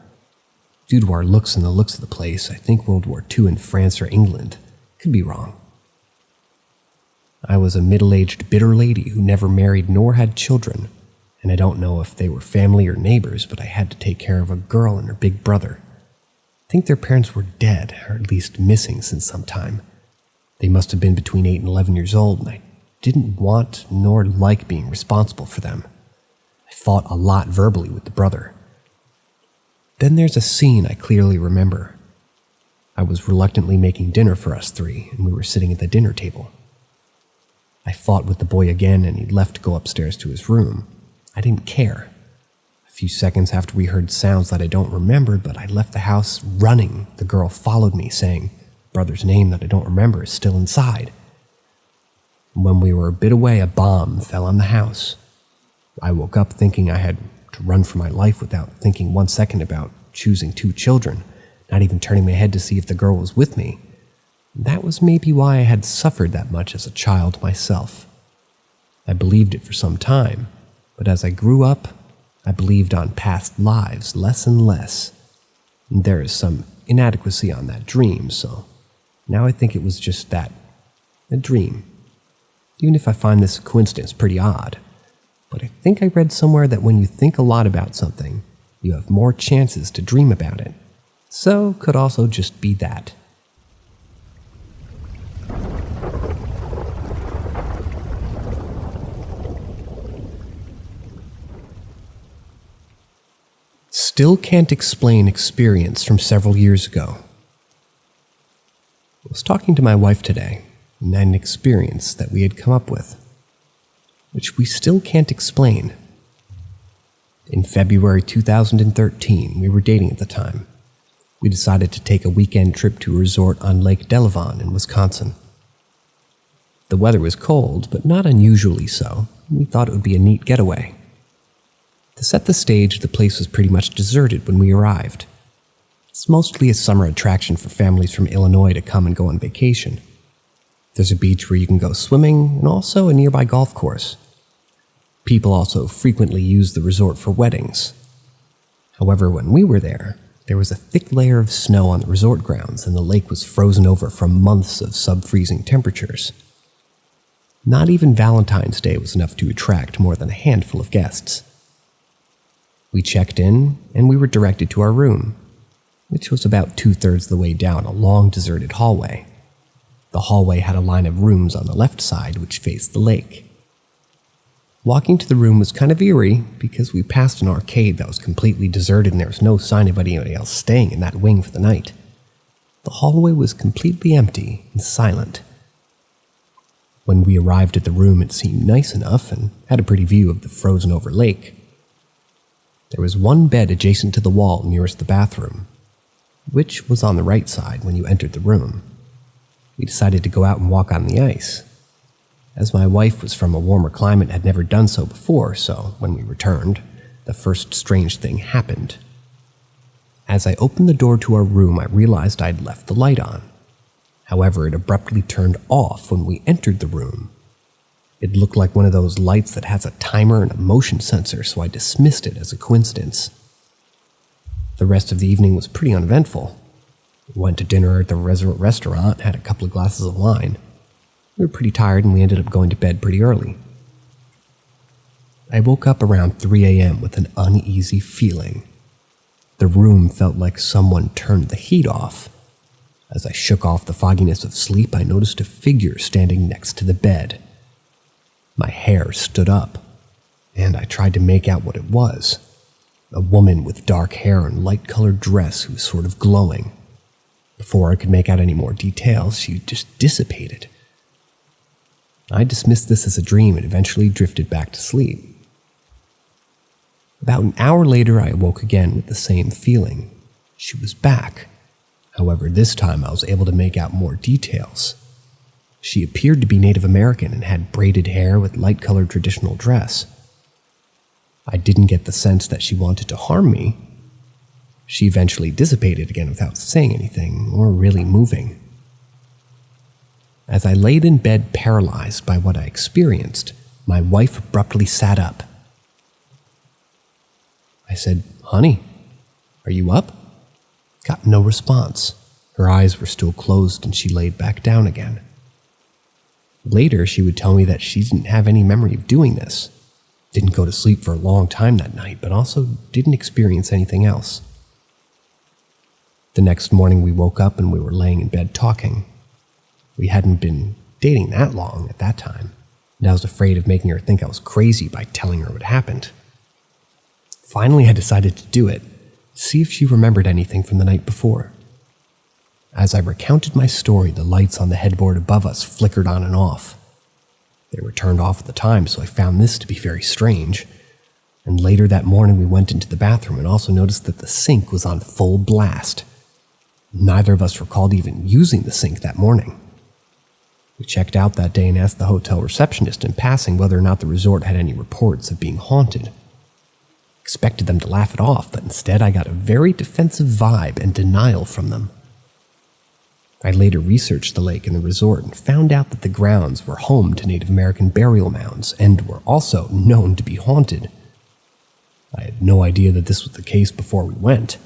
Due to our looks and the looks of the place, I think World War II in France or England. Could be wrong. I was a middle-aged bitter lady who never married nor had children, and I don't know if they were family or neighbors, but I had to take care of a girl and her big brother. I think their parents were dead, or at least missing since some time. They must have been between 8 and 11 years old, and I didn't want nor like being responsible for them. I fought a lot verbally with the brother. Then there's a scene I clearly remember. I was reluctantly making dinner for us three, and we were sitting at the dinner table. I fought with the boy again, and he left to go upstairs to his room. I didn't care. A few seconds after we heard sounds that I don't remember, but I left the house running. The girl followed me, saying, "Brother's name that I don't remember is still inside." When we were a bit away, a bomb fell on the house. I woke up thinking I had to run for my life without thinking 1 second about choosing 2 children, not even turning my head to see if the girl was with me. That was maybe why I had suffered that much as a child myself. I believed it for some time, but as I grew up, I believed on past lives less and less. And there is some inadequacy on that dream, so now I think it was just that, a dream. Even if I find this coincidence pretty odd. But I think I read somewhere that when you think a lot about something, you have more chances to dream about it. So could also just be that. Still can't explain experience from several years ago. I was talking to my wife today, and had an experience that we had come up with, which we still can't explain. In February 2013, we were dating at the time. We decided to take a weekend trip to a resort on Lake Delavan in Wisconsin. The weather was cold, but not unusually so, and we thought it would be a neat getaway. To set the stage, the place was pretty much deserted when we arrived. It's mostly a summer attraction for families from Illinois to come and go on vacation. There's a beach where you can go swimming, and also a nearby golf course. People also frequently use the resort for weddings. However, when we were there was a thick layer of snow on the resort grounds, and the lake was frozen over from months of sub-freezing temperatures. Not even Valentine's Day was enough to attract more than a handful of guests. We checked in, and we were directed to our room, which was about 2/3 the way down a long deserted hallway. The hallway had a line of rooms on the left side which faced the lake. Walking to the room was kind of eerie because we passed an arcade that was completely deserted and there was no sign of anybody else staying in that wing for the night. The hallway was completely empty and silent. When we arrived at the room, it seemed nice enough and had a pretty view of the frozen over lake. There was one bed adjacent to the wall nearest the bathroom, which was on the right side when you entered the room. We decided to go out and walk on the ice. As my wife was from a warmer climate and had never done so before, so when we returned, the first strange thing happened. As I opened the door to our room, I realized I'd left the light on. However, it abruptly turned off when we entered the room. It looked like one of those lights that has a timer and a motion sensor, so I dismissed it as a coincidence. The rest of the evening was pretty uneventful. We went to dinner at the resort restaurant, had a couple of glasses of wine. We were pretty tired and we ended up going to bed pretty early. I woke up around 3 a.m. with an uneasy feeling. The room felt like someone turned the heat off. As I shook off the fogginess of sleep, I noticed a figure standing next to the bed. My hair stood up, and I tried to make out what it was. A woman with dark hair and light-colored dress who was sort of glowing. Before I could make out any more details, she just dissipated. I dismissed this as a dream and eventually drifted back to sleep. About an hour later, I awoke again with the same feeling. She was back. However, this time I was able to make out more details. She appeared to be Native American and had braided hair with light-colored traditional dress. I didn't get the sense that she wanted to harm me. She eventually dissipated again without saying anything or really moving. As I laid in bed paralyzed by what I experienced, my wife abruptly sat up. I said, "Honey, are you up?" Got no response. Her eyes were still closed and she laid back down again. Later, she would tell me that she didn't have any memory of doing this. Didn't go to sleep for a long time that night, but also didn't experience anything else. The next morning we woke up and we were laying in bed talking. We hadn't been dating that long at that time, and I was afraid of making her think I was crazy by telling her what happened. Finally, I decided to do it, see if she remembered anything from the night before. As I recounted my story, the lights on the headboard above us flickered on and off. They were turned off at the time, so I found this to be very strange. And later that morning we went into the bathroom and also noticed that the sink was on full blast. Neither of us recalled even using the sink that morning. We checked out that day and asked the hotel receptionist in passing whether or not the resort had any reports of being haunted. Expected them to laugh it off, but instead I got a very defensive vibe and denial from them. I later researched the lake and the resort and found out that the grounds were home to Native American burial mounds and were also known to be haunted. I had no idea that this was the case before we went.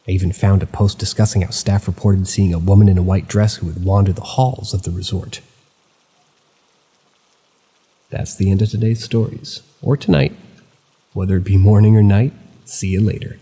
I even found a post discussing how staff reported seeing a woman in a white dress who would wander the halls of the resort. That's the end of today's stories, or tonight. Whether it be morning or night, see you later.